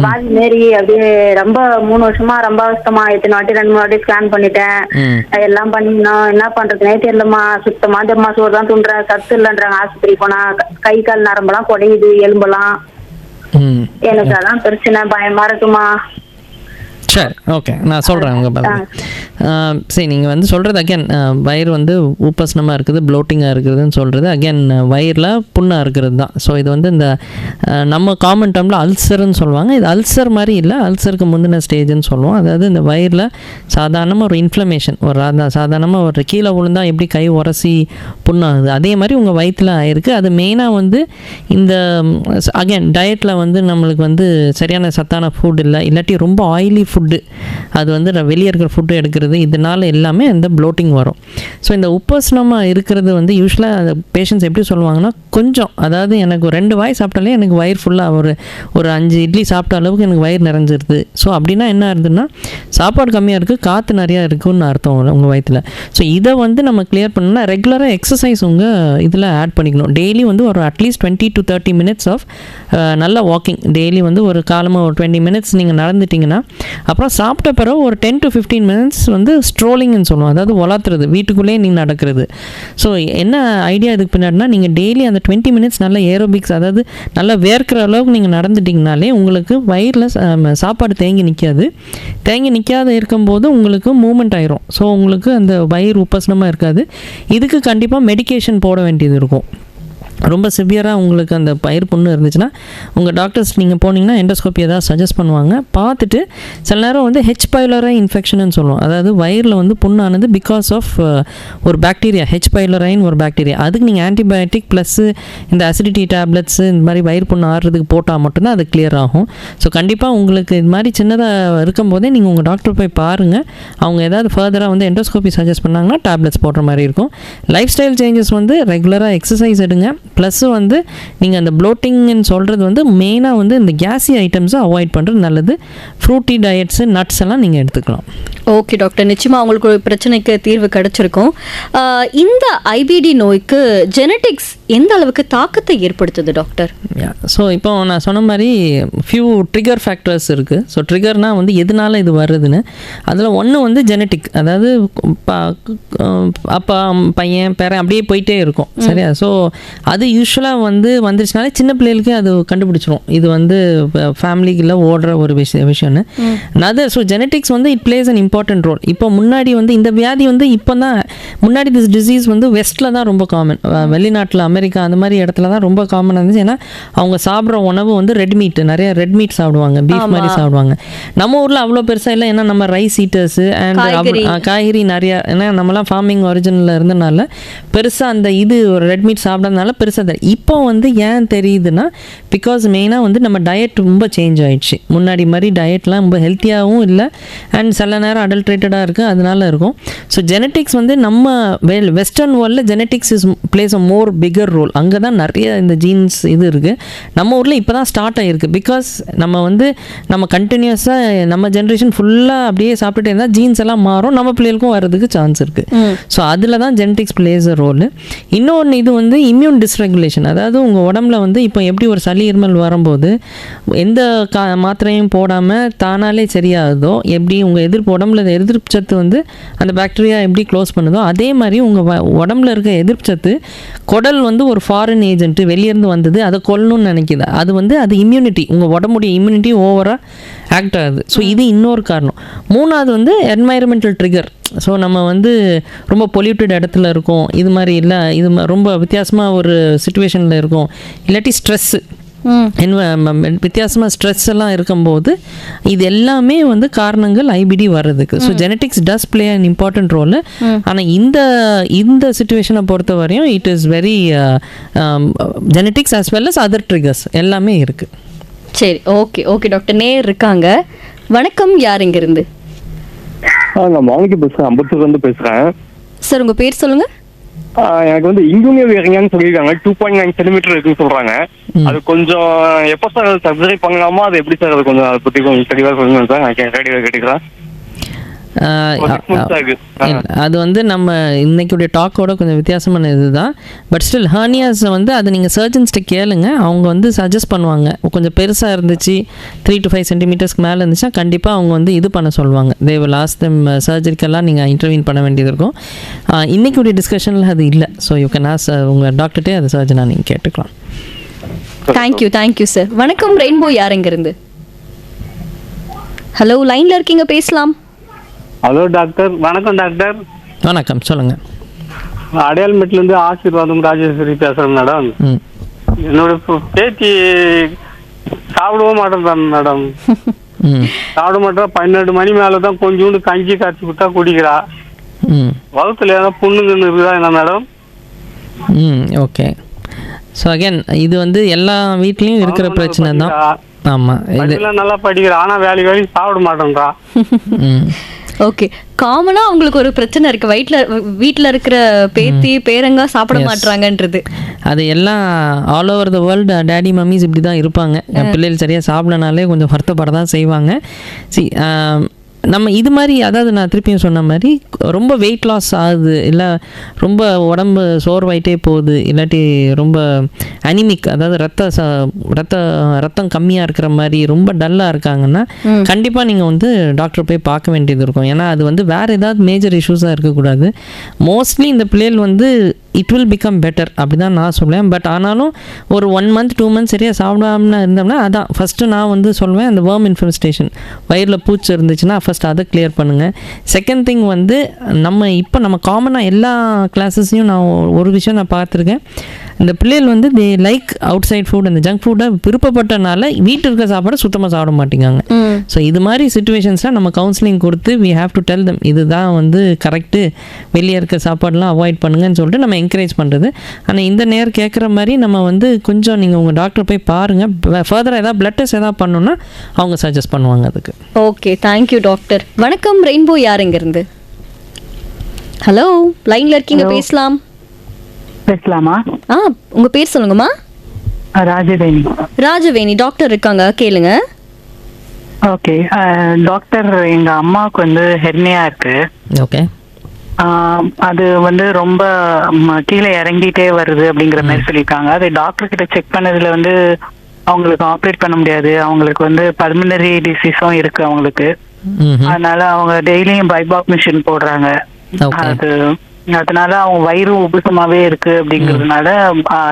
வாதி மாரி அப்படியே. ரொம்ப 3 வருஷமா ரொம்ப அவஸ்தமா. எத்தனை வாட்டி 2-3 வாட்டி ஸ்கேன் பண்ணிட்டேன். எல்லாம் பண்ணினோம், என்ன பண்றதுனே தெரியலம்மா. சுத்தமா ஜம்மா சோறு தான் துண்டுறேன், சத்து இல்லைன்றாங்க. ஆஸ்பத்திரி போனா கை கால் நரம்பெல்லாம் குடையுது, எலும்பெல்லாம். எனக்கு அதான் பிரச்சனை, பயமா இருக்குமா. சரி, ஓகே, நான் சொல்கிறேன் உங்கள் பதில். சரி, நீங்கள் வந்து சொல்கிறது அகேன் வயிறு வந்து உப்பசனமாக இருக்குது, ப்ளோட்டிங்காக இருக்குதுன்னு சொல்கிறது அகேன் வயிறில் புண்ணாக இருக்கிறது தான். ஸோ இது வந்து இந்த நம்ம காமன் டேர்மில் அல்சர்ன்னு சொல்லுவாங்க. இது அல்சர் மாதிரி இல்லை, அல்சருக்கு முந்தின ஸ்டேஜ்னு சொல்லுவோம். அதாவது இந்த வயிறில் சாதாரணமாக ஒரு இன்ஃப்ளமேஷன், சாதாரணமாக ஒரு கீழே விழுந்தால் எப்படி கை உரசி புண்ணாகுது அதே மாதிரி உங்கள் வயிற்றில் ஆயிருக்கு. அது மெயினாக வந்து இந்த அகேன் டயட்டில் வந்து நம்மளுக்கு வந்து சரியான சத்தான ஃபுட் இல்லை, இல்லாட்டி ரொம்ப ஆயிலி ஃபுட்டு, அது வந்து வெளியே இருக்கிற ஃபுட்டு எடுக்கிறது, இதனால் எல்லாமே அந்த ப்ளோட்டிங் வரும். ஸோ இந்த உப்பசனமாக இருக்கிறது வந்து யூஸ்வலாக பேஷண்ட்ஸ் எப்படி சொல்லுவாங்கன்னா, கொஞ்சம் அதாவது எனக்கு 2 வாய் சாப்பிட்டாலே எனக்கு வயிறு ஃபுல்லாக ஒரு 5 இட்லி சாப்பிட்ட அளவுக்கு எனக்கு வயிறு நிறைஞ்சிருது. ஸோ அப்படின்னா என்ன ஆகுதுன்னா சாப்பாடு கம்மியாக இருக்குது, காற்று நிறையா இருக்குதுன்னு அர்த்தம் உங்கள் வயிற்றில். ஸோ இதை வந்து நம்ம கிளியர் பண்ணணும்னா ரெகுலராக எக்ஸசைஸ் உங்கள் இதில் ஆட் பண்ணிக்கணும். டெய்லி வந்து ஒரு அட்லீஸ்ட் 20 to 30 minutes ஆஃப் நல்ல வாக்கிங் டெய்லி வந்து ஒரு காலமாக ஒரு 20 minutes நீங்கள் நடந்துட்டிங்கன்னா, அப்புறம் சாப்பிட்ட பிறகு ஒரு 10 to 15 minutes வந்து ஸ்ட்ரோலிங்னு சொல்லுவோம். அதாவது வளர்த்துறது, வீட்டுக்குள்ளேயே நீங்கள் நடக்கிறது. ஸோ என்ன ஐடியா இதுக்கு பின்னாடினா, நீங்கள் டெய்லி அந்த 20 minutes நல்ல ஏரோபிக்ஸ், அதாவது நல்லா வேர்க்கிற அளவுக்கு நீங்கள் நடந்துட்டிங்கனாலே உங்களுக்கு வயிறில் சாப்பாடு தேங்கி நிற்காத இருக்கும்போது உங்களுக்கு மூவ்மெண்ட் ஆயிரும். ஸோ உங்களுக்கு அந்த வயிறு உப்பசனமாக இருக்காது. இதுக்கு கண்டிப்பாக மெடிகேஷன் போட வேண்டியது இருக்கும். ரொம்ப சிவியராக உங்களுக்கு அந்த பயிர் புண்ணு இருந்துச்சுன்னா உங்கள் டாக்டர்ஸ் நீங்கள் போனீங்கன்னா எண்டோஸ்கோப்பி ஏதாவது சஜஸ்ட் பண்ணுவாங்க. பார்த்துட்டு சில நேரம் வந்து ஹெச் பைலோரை இன்ஃபெக்ஷன் சொல்லுவோம். அதாவது வயிறில் வந்து புண்ணானது பிகாஸ் ஆஃப் ஒரு பாக்டீரியா, ஹெச் பைலோரைன் ஒரு பாக்டீரியா. அதுக்கு நீங்கள் ஆன்டிபயோட்டிக் ப்ளஸ் இந்த அசிடிட்டி டேப்லெட்ஸு இந்த மாதிரி வயிறு புண்ணு ஆடுறதுக்கு போட்டால் மட்டும்தான் அது கிளியர் ஆகும். ஸோ கண்டிப்பாக உங்களுக்கு இது மாதிரி சின்னதாக இருக்கும்போதே நீங்கள் உங்கள் டாக்டர் போய் பாருங்கள். அவங்க ஏதாவது ஃபர்தராக வந்து எண்டோஸ்கோப்பி சஜஸ்ட் பண்ணாங்கன்னா டேப்லெட்ஸ் போடுற மாதிரி இருக்கும். லைஃப் ஸ்டைல் சேஞ்சஸ் வந்து ரெகுலராக எக்ஸசைஸ் எடுங்க. ப்ளஸ் வந்து நீங்கள் அந்த ப்ளோட்டிங்னு சொல்கிறது வந்து மெயினாக வந்து இந்த கேஸி ஐட்டம்ஸை அவாய்ட் பண்ணுறது நல்லது. ஃப்ரூட்டி டயட்ஸு, நட்ஸ் எல்லாம் நீங்கள் எடுத்துக்கலாம். ஓகே டாக்டர், நிச்சயமாக உங்களுக்கு ஒரு பிரச்சனைக்கு தீர்வு கிடைச்சிருக்கும். இந்த ஐபிடி நோய்க்கு ஜெனட்டிக்ஸ் எந்த அளவுக்கு தாக்கத்தை ஏற்படுத்துது டாக்டர்? ஸோ இப்போ நான் சொன்ன மாதிரி ஃபியூ ட்ரிகர் ஃபேக்டர்ஸ் இருக்குது. ஸோ ட்ரிகர்னால் வந்து எதனால இது வருதுன்னு, அதில் ஒன்று வந்து ஜெனட்டிக், அதாவது அப்பா பையன் பேரன் அப்படியே போயிட்டே இருக்கும். சரியா? ஸோ அது யூஸ்வலாக வந்துருச்சுனாலே சின்ன பிள்ளைகளுக்கு அது கண்டுபிடிச்சிரும் இது ஃபேமிலிக்குள்ள ஓடுற ஒரு விஷயம்னு. Other so genetics it plays an important role. இப்போ முன்னாடி இந்த வியாதி இப்போ தான் முன்னாடி திஸ் டிசீஸ் வெஸ்ட்டில் தான் ரொம்ப காமன். வெளிநாட்டில் அமெரிக்கா அந்த மாதிரி இடத்துல தான் ரொம்ப காமனாக இருந்துச்சு. ஏன்னா அவங்க சாப்பிட்ற உணவு ரெட் மீட், நிறைய ரெட் மீட் சாப்பிடுவாங்க, பீஃப் மாதிரி சாப்பிடுவாங்க. நம்ம ஊரில் அவ்வளோ பெருசாக இல்லை. ஏன்னா நம்ம ரைஸ் ஈட்டர்ஸு அண்ட் காய்கறி நிறையா, ஏன்னா நம்மலாம் ஃபார்மிங் ஒரிஜினில் இருந்தனால பெருசாக அந்த ஒரு ரெட் மீட் சாப்பிட்றதுனால பெருசாக இப்போ ஏன் தெரியுதுன்னா பிகாஸ் மெயினாக நம்ம டயட் ரொம்ப சேஞ்ச் ஆகிடுச்சு. முன்னாடி மாதிரி டயட்லாம் ரொம்ப ஹெல்த்தியாகவும் இல்லை அண்ட் சில நேரம் அடல்ட்ரேட்டடாக இருக்குது, அதனால இருக்கும். ஸோ ஜெனட்டிக்ஸ் நம்ம வெஸ்டர்ன் வேர்ல்டில் genetics plays a more bigger role. அங்கே தான் நிறைய இந்த ஜீன்ஸ் இது இருக்குது. நம்ம ஊரில் இப்போ தான் ஸ்டார்ட் ஆகிருக்கு. பிகாஸ் நம்ம கண்டினியூஸாக நம்ம ஜென்ரேஷன் ஃபுல்லாக அப்படியே சாப்பிட்டுட்டே இருந்தால் ஜீன்ஸ் எல்லாம் மாறும், நம்ம பிள்ளைகளுக்கும் வர்றதுக்கு சான்ஸ் இருக்குது. ஸோ அதில் தான் ஜெனட்டிக்ஸ் பிளேஸ் அ ரோல். இன்னொன்று இது இம்யூன் டிஸ்ரெகுலேஷன். அதாவது உங்கள் உடம்புல இப்போ எப்படி ஒரு சளி இருமல் வரும்போது எந்த மாத்திரையும் போடாமல் தானாலே சரியாகுதோ, எப்படி உங்கள் உடம்புல எதிர்ப்பு சத்து அந்த பாக்டீரியா எப்படி க்ளோஸ் பண்ணுதோ, அதே மாதிரி உங்கள் உடம்புல இருக்க எதிர்ப்பு சத்து குடல் ஒரு ஃபாரின் ஏஜென்ட் வெளியேருந்து வந்தது, அதை கொல்லணும்னு நினைக்கிது. அது இம்யூனிட்டி, உங்கள் உடம்புடைய இம்யூனிட்டி ஓவராக ஆக்ட் ஆகுது. ஸோ இது இன்னொரு காரணம். மூணாவது என்வாயர்மெண்டல் ட்ரிகர். ஸோ நம்ம ரொம்ப பொல்யூட்டட் இடத்துல இருக்கோம், இது மாதிரி இல்லை, இது ரொம்ப வித்தியாசமாக ஒரு சுச்சுவேஷனில் இருக்கும், இல்லாட்டி ஸ்ட்ரெஸ்ஸு வித்தியாசமாக ஸ்ட்ரெஸ் எல்லாம் இருக்கும்போது இது எல்லாமே காரணங்கள் ஐபிடி வர்றதுக்கு. So genetics does play an important role. ஆனால் இந்த சுச்சுவேஷனை பொறுத்த வரையும் it is very genetics as well as other triggers எல்லாமே இருக்குது. சரி, ஓகே ஓகே டாக்டர். நேர் இருக்காங்க. வணக்கம், யார் இங்கிருந்து? நான் மாணிக்க பேசுறேன், அம்பத்தூர்லேருந்து பேசுறேன் சார். உங்க பேர் சொல்லுங்க. எனக்கு இன்ஜூனியர் இறங்கன்னு சொல்லியிருக்காங்க. 2.9 சென்டிமீட்டர் இருக்குன்னு சொல்றாங்க. அது கொஞ்சம் எப்போ சார் சர்ஜரி பண்ணலாமா, அது எப்படி சார், அது கொஞ்சம் அதை பத்தி கொஞ்சம் தெளிவாக சொல்லுங்க சார். நான் கேட்டுக்கிறேன். அது நம்ம இன்னைக்குடைய டாக்கோட கொஞ்சம் வித்தியாசமான இதுதான். பட் ஸ்டில் ஹர்னியாஸ் அதை நீங்கள் சர்ஜன்ஸ்ட்டு கேளுங்க, அவங்க சஜஸ்ட் பண்ணுவாங்க. கொஞ்சம் பெருசாக இருந்துச்சு, 3 to 5 சென்டிமீட்டர்ஸ்க்கு மேலே இருந்துச்சுன்னா கண்டிப்பாக அவங்க இது பண்ண சொல்லுவாங்க. தேவ லாஸ்ட் டைம் சர்ஜரிக்கெல்லாம் நீங்கள் இன்டர்வியூன் பண்ண வேண்டியது இருக்கும். இன்றைக்குடைய டிஸ்கஷனில் அது இல்லை. ஸோ யூ கேன் ஆஸ் உங்கள் டாக்டர்கிட்டே அது சர்ஜனாக நீங்கள் கேட்டுக்கலாம். Thank you sir. வணக்கம் ரெயின்போ, யார் இங்கிருந்து? ஹலோ, லைனில் இருக்கீங்க, பேசலாம். Hello doctor. வணக்கம் டாக்டர். வணக்கம், சொல்லுங்கள். அடையாளமேட்டிலேருந்து ஆசீர்வாதம் ராஜேஸ்வரி பேசுகிறேன் மேடம். என்னோட பேத்தி சாப்பிடவும் மாட்டேன் மேடம். சாப்பிட மாட்டேன். 12 மணி மேலே தான் கொஞ்சோண்டு கஞ்சி காய்ச்சி கொடுத்தா குடிக்கிறா. வகுத்துல ஏதாவது புண்ணுங்கன்னு இருக்குதா என்ன மேடம்? ஓகே. ஸோ அகேன் இது எல்லா வீட்லேயும் இருக்கிற பிரச்சனை தான். ஆமாம், இதெல்லாம் நல்லா படிக்கிறா, ஆனால் வேலைக்கு சாப்பிட மாட்டேன்றா. ஓகே, காமனா உங்களுக்கு ஒரு பிரச்சனை இருக்கு, வீட்டில் இருக்கிற பேத்தி பேரங்க சாப்பிட மாட்டாங்கன்றது. அது எல்லாம் all over the world daddy mummy's இப்படி தான் இருப்பாங்க. பிள்ளைகள் சரியாக சாப்பிடனாலே கொஞ்சம் வருத்தப்பட தான் செய்வாங்க. நம்ம இது மாதிரி, அதாவது நான் திருப்பியும் சொன்ன மாதிரி ரொம்ப வெயிட் லாஸ் ஆகுது, இல்லை ரொம்ப உடம்பு சோர்வாயிட்டே போகுது, இல்லாட்டி ரொம்ப அனிமிக், அதாவது ரத்தம் கம்மியாக இருக்கிற மாதிரி ரொம்ப டல்லாக இருக்காங்கன்னா கண்டிப்பாக நீங்கள் டாக்டர் போய் பார்க்க வேண்டியது இருக்கும். ஏன்னா அது வேறு ஏதாவது மேஜர் இஷ்யூஸாக இருக்கக்கூடாது. மோஸ்ட்லி இந்த பிள்ளைகள் இட் வில் பிகம் பெட்டர் அப்படி தான் நான் சொல்லுவேன். பட் ஆனாலும் ஒரு 1 month 2 months சரியாக சாப்பிடாம இருந்தோம்னா அதான் ஃபஸ்ட்டு நான் சொல்லுவேன், அந்த வேர்ம் இன்ஃபெஸ்டேஷன், வயிறில் பூச்சி இருந்துச்சுன்னா ஃபஸ்ட் அதை கிளியர் பண்ணுங்கள். செகண்ட் திங் நம்ம காமனாக எல்லா கிளாஸஸையும் நான் ஒரு விஷயம் நான் பார்த்துருக்கேன். இந்த பிள்ளைகள் they like outside food, அந்த ஜங்க் ஃபுட்டை விருப்பப்பட்டனால வீட்டில் இருக்க சாப்பாடை சுத்தமாக சாப்பிட மாட்டேங்காங்க. ஸோ இது மாதிரி சுச்சுவேஷன்ஸில் நம்ம கவுன்சிலிங் கொடுத்து we have to tell them இதுதான் கரெக்டு, வெளியே இருக்க சாப்பாடெலாம் அவாய்ட் பண்ணுங்கன்னு சொல்லிட்டு நம்ம என்கரேஜ் பண்ணுறது. ஆனால் இந்த நேரம் கேட்குற மாதிரி நம்ம கொஞ்சம் நீங்கள் உங்கள் டாக்டர் போய் பாருங்கள். ஃபர்தராக ஏதாவது பிளட் டெஸ்ட் ஏதாவது பண்ணணுன்னா அவங்க சஜஸ்ட் பண்ணுவாங்க அதுக்கு. Okay, thank you doctor. வணக்கம் ரெயின்போ, யார் இங்கிருந்து? ஹலோ, லைனில் இருக்கீங்க, பேசலாமா? உங்க பேர் சொல்லுங்கம்மா. ராஜவேணி. டாக்டர் இருக்காங்க, கேளுங்க. ஓகே டாக்டர், எங்க அம்மாவுக்கு ஹெர்னியா இருக்கு. ஓகே. அது ரொம்ப கீழே இறங்கிட்டே வருது அப்படிங்கிற மாதிரி சொல்லியிருக்காங்க. அது டாக்டர் கிட்ட செக் பண்ணதுல அவங்களுக்கு ஆப்ரேட் பண்ண முடியாது. அவங்களுக்கு பல்மனரி டிசீஸும் இருக்கு அவங்களுக்கு. அதனால அவங்க டெய்லியும் பைபாக் மிஷின் போடுறாங்க. அது அதனால அவங்க வயிறு உபசமாவே இருக்கு அப்படிங்கறதுனால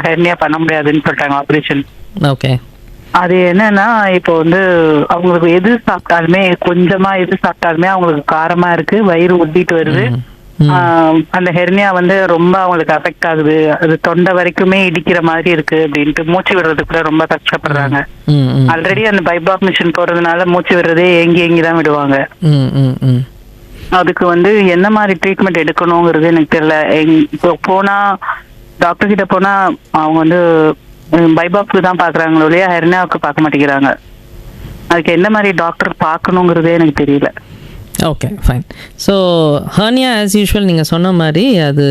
ஹெர்னியா பண்ண முடியாதுன்னு சொல்லிட்டாங்க ஆபரேஷன். ஓகே. அது என்னன்னா இப்போ வந்து அவங்களுக்கு எது சாப்பிட்டாலுமே கொஞ்சமா எது சாப்பிட்டாலுமே அவங்களுக்கு காரமா இருக்கு, வயிறு உப்பிட்டு வருது. அந்த ஹெர்னியா வந்து ரொம்ப அவங்களுக்கு அஃபெக்ட் ஆகுது, அது தொண்டை வரைக்குமே இடிக்கிற மாதிரி இருக்கு அப்படின்ட்டு மூச்சு விடுறதுக்கு கூட ரொம்ப கஷ்டப்படுறாங்க. ஆல்ரெடி அந்த பைபாப் மிஷின் போறதுனால மூச்சு விடுறதே ஏங்கி தான் விடுவாங்க. அதுக்கு வந்து என்ன மாதிரி ட்ரீட்மெண்ட் எடுக்கணுங்கிறது எனக்கு தெரியல. இப்போ போனா டாக்டர் கிட்ட போனா அவங்க வந்து பைபாப்க்கு தான் பாக்குறாங்களோ இல்லையா, ஹெர்னியாவுக்கு பார்க்க மாட்டேங்கிறாங்க. அதுக்கு என்ன மாதிரி டாக்டர் பார்க்கணுங்கிறதே எனக்கு தெரியல. Okay, fine. So hernia as usual நீங்கள் சொன்ன மாதிரி அது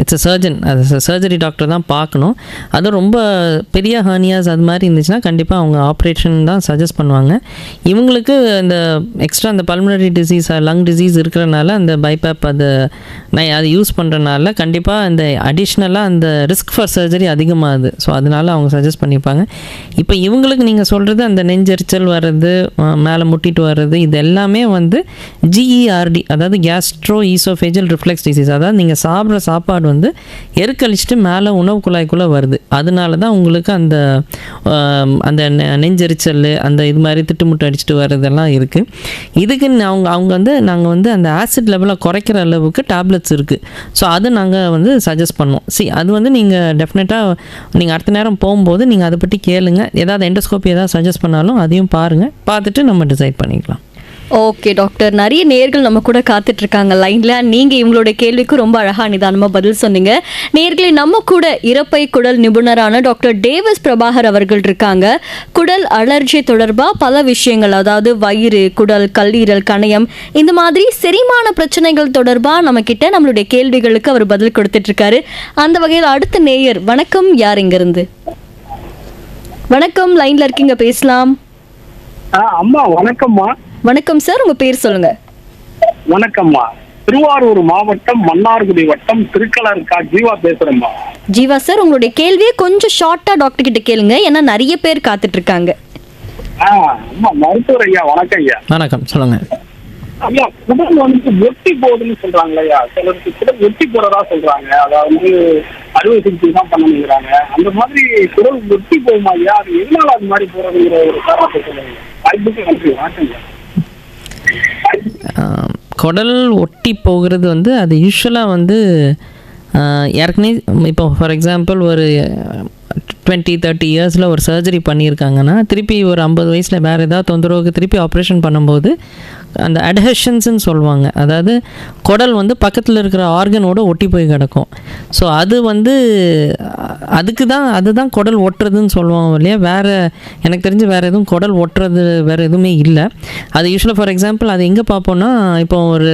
இட்ஸ் அ சர்ஜன், அது சர்ஜரி டாக்டர் தான் பார்க்கணும். அது ரொம்ப பெரிய ஹர்னியாஸ் அது மாதிரி இருந்துச்சுன்னா கண்டிப்பாக அவங்க ஆப்ரேஷன் தான் சஜஸ்ட் பண்ணுவாங்க. இவங்களுக்கு இந்த எக்ஸ்ட்ரா அந்த பல்மனரி டிசீஸ், லங் டிசீஸ் இருக்கிறனால அந்த பைபாப் அது யூஸ் பண்ணுறனால கண்டிப்பாக அந்த அடிஷ்னலாக அந்த ரிஸ்க் ஃபார் சர்ஜரி அதிகமாகுது. ஸோ அதனால அவங்க சஜஸ்ட் பண்ணிப்பாங்க. இப்போ இவங்களுக்கு நீங்கள் சொல்கிறது அந்த நெஞ்செரிச்சல் வர்றது, மேலே முட்டிட்டு வர்றது, இது எல்லாமே வந்து GERD, அதாவது கேஸ்ட்ரோ ஈசோஃபேஜியல் ரிஃப்ளெக்ஸ் டிசீஸ். அதாவது நீங்கள் சாப்பிட்ற சாப்பாடு வந்து எருக்கழிச்சிட்டு மேலே உணவு குழாய்க்குள்ளே வருது. அதனால தான் உங்களுக்கு அந்த அந்த நெஞ்செரிச்சல், அந்த இது மாதிரி திட்டுமுட்டு அடிச்சுட்டு வர்றதெல்லாம் இருக்குது. இதுக்கு அவங்க வந்து நாங்கள் வந்து அந்த ஆசிட் லெவலை குறைக்கிற அளவுக்கு டேப்லெட்ஸ் இருக்குது. ஸோ அது நாங்கள் வந்து சஜஸ்ட் பண்ணுவோம். அது வந்து நீங்கள் டெஃபினட்டாக நீங்கள் அடுத்த நேரம் போகும்போது நீங்கள் அதை பற்றி கேளுங்க. ஏதாவது எண்டோஸ்கோப்பி ஏதாவது சஜஸ்ட் பண்ணாலும் அதையும் பாருங்கள், பார்த்துட்டு நம்ம டிசைட் பண்ணிக்கலாம். ஓகே டாக்டர், நிறைய நேர்கள் நம்ம கூட காத்துட்டு இருக்காங்க லைன்ல. நீங்க இவங்களோட கேள்விக்கு ரொம்ப அழகா நிதானமா பதில் சொன்னீங்க. நேர்களே, நம்ம கூட இரைப்பை குடல் நிபுணரான டாக்டர் டேவிஸ் பிரபாகர் அவர்கள் இருக்காங்க. குடல் அலர்ஜி தொடர்பா பல விஷயங்கள், அதாவது வயிறு, குடல், கல்லீரல், கணையம், இந்த மாதிரி செரிமான பிரச்சனைகள் தொடர்பா நம்ம கிட்ட நம்மளுடைய கேள்விகளுக்கு அவர் பதில் கொடுத்துட்டு இருக்காரு. அந்த வகையில் அடுத்த நேயர், வணக்கம், யார் இங்க இருந்து? வணக்கம், லைன்ல இருக்கீங்க, பேசலாம். அம்மா வணக்கம்மா. வணக்கம் சார், உங்க பேர் சொல்லுங்க. வணக்கம்மா, திருவாரூர் மாவட்டம் மன்னார்குடி வட்டம் திருக்கலர்கா ஜீவா பேசுறேம்மா. ஜீவா சார், உங்களுடைய கேள்வியை கொஞ்சம் ஷார்ட்டா டாக்டர் கிட்ட கேளுங்க, ஏன்னா நிறைய பேர் காத்துட்டு இருக்காங்க. அம்மா, மருத்துவர் ஐயா வணக்கம் ஐயா. வணக்கம், சொல்லுங்க ஐயா. குடல் வந்து ஒட்டி போகுதுன்னு சொல்றாங்க ஐயா, சிலருக்கு குடல் ஒட்டி போறதா சொல்றாங்க. அதாவது அறுவை சிகிச்சை தான் பண்ணணுங்கிறாங்க. அந்த மாதிரி குடல் ஒட்டி போகுமா ஐயா? அது எதனால அது மாதிரி போறதுங்கிற ஒரு காரணத்தை சொல்லுங்க. வாய்ப்புக்கு நன்றி, வணக்கம் ஐயா. குடல் ஒட்டி போகிறது வந்து அது யூஸ்வலாக வந்து ஏற்கனவே இப்போ ஃபார் எக்ஸாம்பிள் ஒரு 20-30 இயர்ஸில் ஒரு சர்ஜரி பண்ணியிருக்காங்கன்னா திருப்பி ஒரு 50 வயசில் வேறு ஏதாவது தொந்தரவுக்கு திருப்பி ஆப்ரேஷன் பண்ணும்போது அந்த அட்ஹெஷன்ஸ்ன்னு சொல்லுவாங்க. அதாவது குடல் வந்து பக்கத்தில் இருக்கிற ஆர்கனோட ஒட்டி போய் கிடக்கும். ஸோ அது வந்து அதுதான் குடல் ஒட்டுறதுன்னு சொல்லுவாங்க இல்லையா. வேறு எனக்கு தெரிஞ்சு வேறு எதுவும் குடல் ஒட்டுறது வேறு எதுவுமே இல்லை. அது யூஸ்வலாக ஃபார் எக்ஸாம்பிள் அது எங்கே பார்ப்போன்னா, இப்போ ஒரு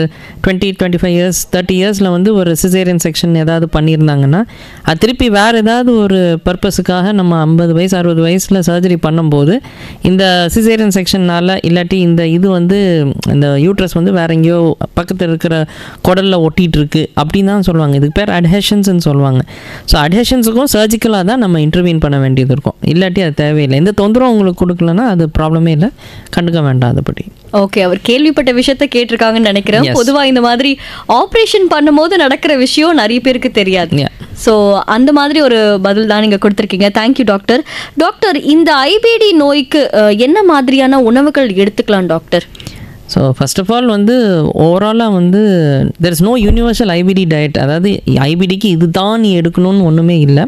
20-25 இயர்ஸ் 30 இயர்ஸில் வந்து ஒரு சிசேரியன் செக்ஷன் ஏதாவது பண்ணியிருந்தாங்கன்னா அது திருப்பி வேறு ஏதாவது ஒரு பர்பஸுக்காக நம்ம 50 வயசு 60 வயசில் சர்ஜரி பண்ணும்போது இந்த சிசேரியன் செக்ஷன்னால் இல்லாட்டி இந்த இது வந்து இந்த யூட்ரஸ் வந்து வேற எங்கேயோ பக்கத்தில் இருக்கிற குடலில் ஒட்டிகிட்டு இருக்கு அப்படின்னு தான் சொல்லுவாங்க. இதுக்கு பேர் அட்ஹெஷன்ஸ்ன்னு சொல்லுவாங்க. ஸோ அட்ஹெஷன்ஸுக்கும் சர்ஜிக்கலாக தான் நம்ம இன்டர்வீன் பண்ண வேண்டியது இருக்கும். இல்லாட்டி அது தேவையில்லை. எந்த தொந்தரவும் உங்களுக்கு கொடுக்கலன்னா அது ப்ராப்ளமே இல்லை, கண்டுக்க வேண்டாம் அதை பற்றி. ஓகே, அவர் கேள்விப்பட்ட விஷயத்த கேட்டிருக்காங்கன்னு நினைக்கிறேன். பொதுவாக இந்த மாதிரி ஆப்ரேஷன் பண்ணும்போது நடக்கிற விஷயம் நிறைய பேருக்கு தெரியாது. ஸோ அந்த மாதிரி ஒரு பதில் தான் நீங்கள் கொடுத்துருக்கீங்க. Thank you doctor. டாக்டர், இந்த ஐபிடி நோய்க்கு என்ன மாதிரியான உணவுகள் எடுத்துக்கலாம் டாக்டர்? ஸோ ஃபர்ஸ்ட் ஆஃப் ஆல் வந்து ஓவராலாக வந்து there is no universal IBD diet. அதாவது ஐபிடிக்கு இது தான் நீ எடுக்கணும்னு ஒன்றுமே இல்லை.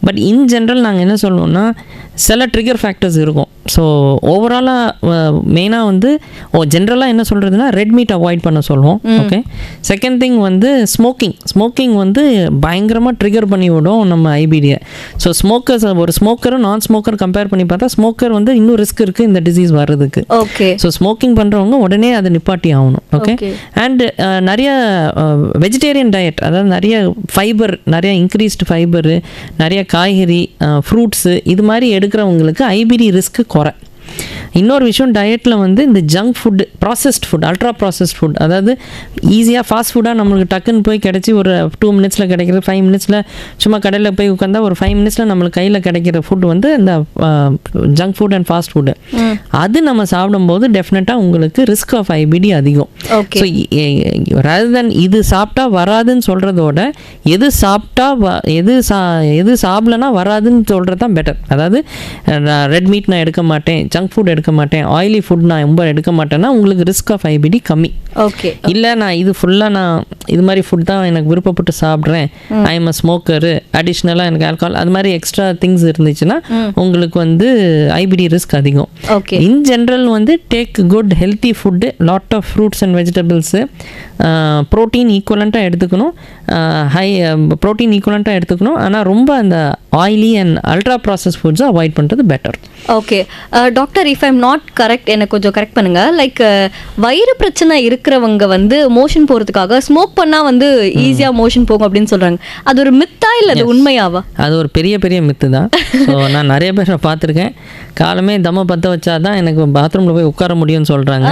பட் இன் ஜென்ரல் நாங்கள் என்ன சொல்லணும்னா சில ட்ரிகர் ஃபேக்டர்ஸ் இருக்கும். ஸோ ஓவராலாக மெயினாக வந்து ஜென்ரலாக என்ன சொல்கிறதுனா ரெட் மீட் அவாய்ட் பண்ண சொல்லுவோம். ஓகே. செகண்ட் திங் வந்து ஸ்மோக்கிங் வந்து பயங்கரமாக ட்ரிகர் பண்ணி விடும் நம்ம ஐபிடியை. ஸோ ஸ்மோக்கர்ஸ், ஒரு ஸ்மோக்கரும் நான் ஸ்மோக்கர் கம்பேர் பண்ணி பார்த்தா ஸ்மோக்கர் வந்து இன்னும் ரிஸ்க் இருக்குது இந்த டிசீஸ் வர்றதுக்கு. ஓகே. ஸோ ஸ்மோக்கிங் பண்ணுறவங்க உடனே அதை நிப்பாட்டி ஆகணும். ஓகே. அண்ட் நிறைய வெஜிடேரியன் டயட், அதாவது நிறைய ஃபைபர், நிறைய இன்க்ரீஸ்டு ஃபைபரு, நிறைய காய்கறி, ஃப்ரூட்ஸு, இது மாதிரி எடுக்கிறவங்களுக்கு ஐபிடி ரிஸ்க்கு குறை. இன்னொரு விஷயம் டயட்டில் வந்து இந்த junk food, processed food, ultra processed food, அதாவது ஈஸியாக ஃபாஸ்ட் ஃபுட்டாக நம்மளுக்கு டக்குன்னு போய் கிடச்சி ஒரு 2 மினிட்ஸில் கிடைக்கிறது, 5 மினிட்ஸில் சும்மா கடையில் போய் உட்காந்தா ஒரு 5 மினிட்ஸில் நம்மளுக்கு கையில் கிடைக்கிற ஃபுட் வந்து இந்த junk food and fast food. அது நம்ம சாப்பிடும்போது டெஃபினட்டாக உங்களுக்கு ரிஸ்க் ஆஃப் ஐபிடி அதிகம். ஸோ ரதர் தென் இது சாப்பிட்டா வராதுன்னு சொல்கிறதோட எது சாப்பிட்டா எது சாப்பிடலன்னா வராதுன்னு சொல்கிறது தான் பெட்டர். அதாவது ரெட் மீட் நான் எடுக்க மாட்டேன், ஜங்க் ஃபுட் எடுக்க மாட்டேன், ஆயிலி ஃபுட் நான் ரொம்ப எடுக்க மாட்டேன்னா உங்களுக்கு ரிஸ்க் ஆஃப் ஐபிடி கம்மி. ஓகே. இல்லை நான் இது ஃபுல்லாக நான் இது மாதிரி ஃபுட் தான் எனக்கு விருப்பப்பட்டு சாப்பிட்றேன், ஐ எம் அ ஸ்மோக்கரு, அடிஷ்னலாக எனக்கு ஆல்கஹால், அது மாதிரி எக்ஸ்ட்ரா திங்ஸ் இருந்துச்சுன்னா உங்களுக்கு வந்து ஐபிடி ரிஸ்க் அதிகம். ஓகே. இன் ஜென்ரல் வந்து take good healthy food, lot of fruits and vegetables, protein ஈக்குவலண்ட்டாக எடுத்துக்கணும், ப்ரோட்டீன் ஈக்குவலண்ட்டாக எடுத்துக்கணும். ஆனால் ரொம்ப அந்த ஆயிலி அண்ட் அல்ட்ரா ப்ராசஸ் ஃபுட்ஸை அவாய்ட் பண்ணுறது better. Okay doctor, if I'm not correct, எனக்கு கொஞ்சம் கரெக்ட் பண்ணுங்க. லைக் வயிறு பிரச்சனை இருக்கிறவங்க வந்து மோஷன் போகிறதுக்காக ஸ்மோக் பண்ணால் வந்து ஈஸியாக மோஷன் போகும் அப்படின்னு சொல்கிறாங்க. அது ஒரு மித்தா இல்லை அது உண்மையாவா? அது ஒரு பெரிய பெரிய மித்து தான். ஸோ நான் நிறைய பேரை பார்த்துருக்கேன், காலமே தம்ம பற்ற வச்சா தான் எனக்கு பாத்ரூமில் போய் உட்கார முடியும்னு சொல்கிறாங்க.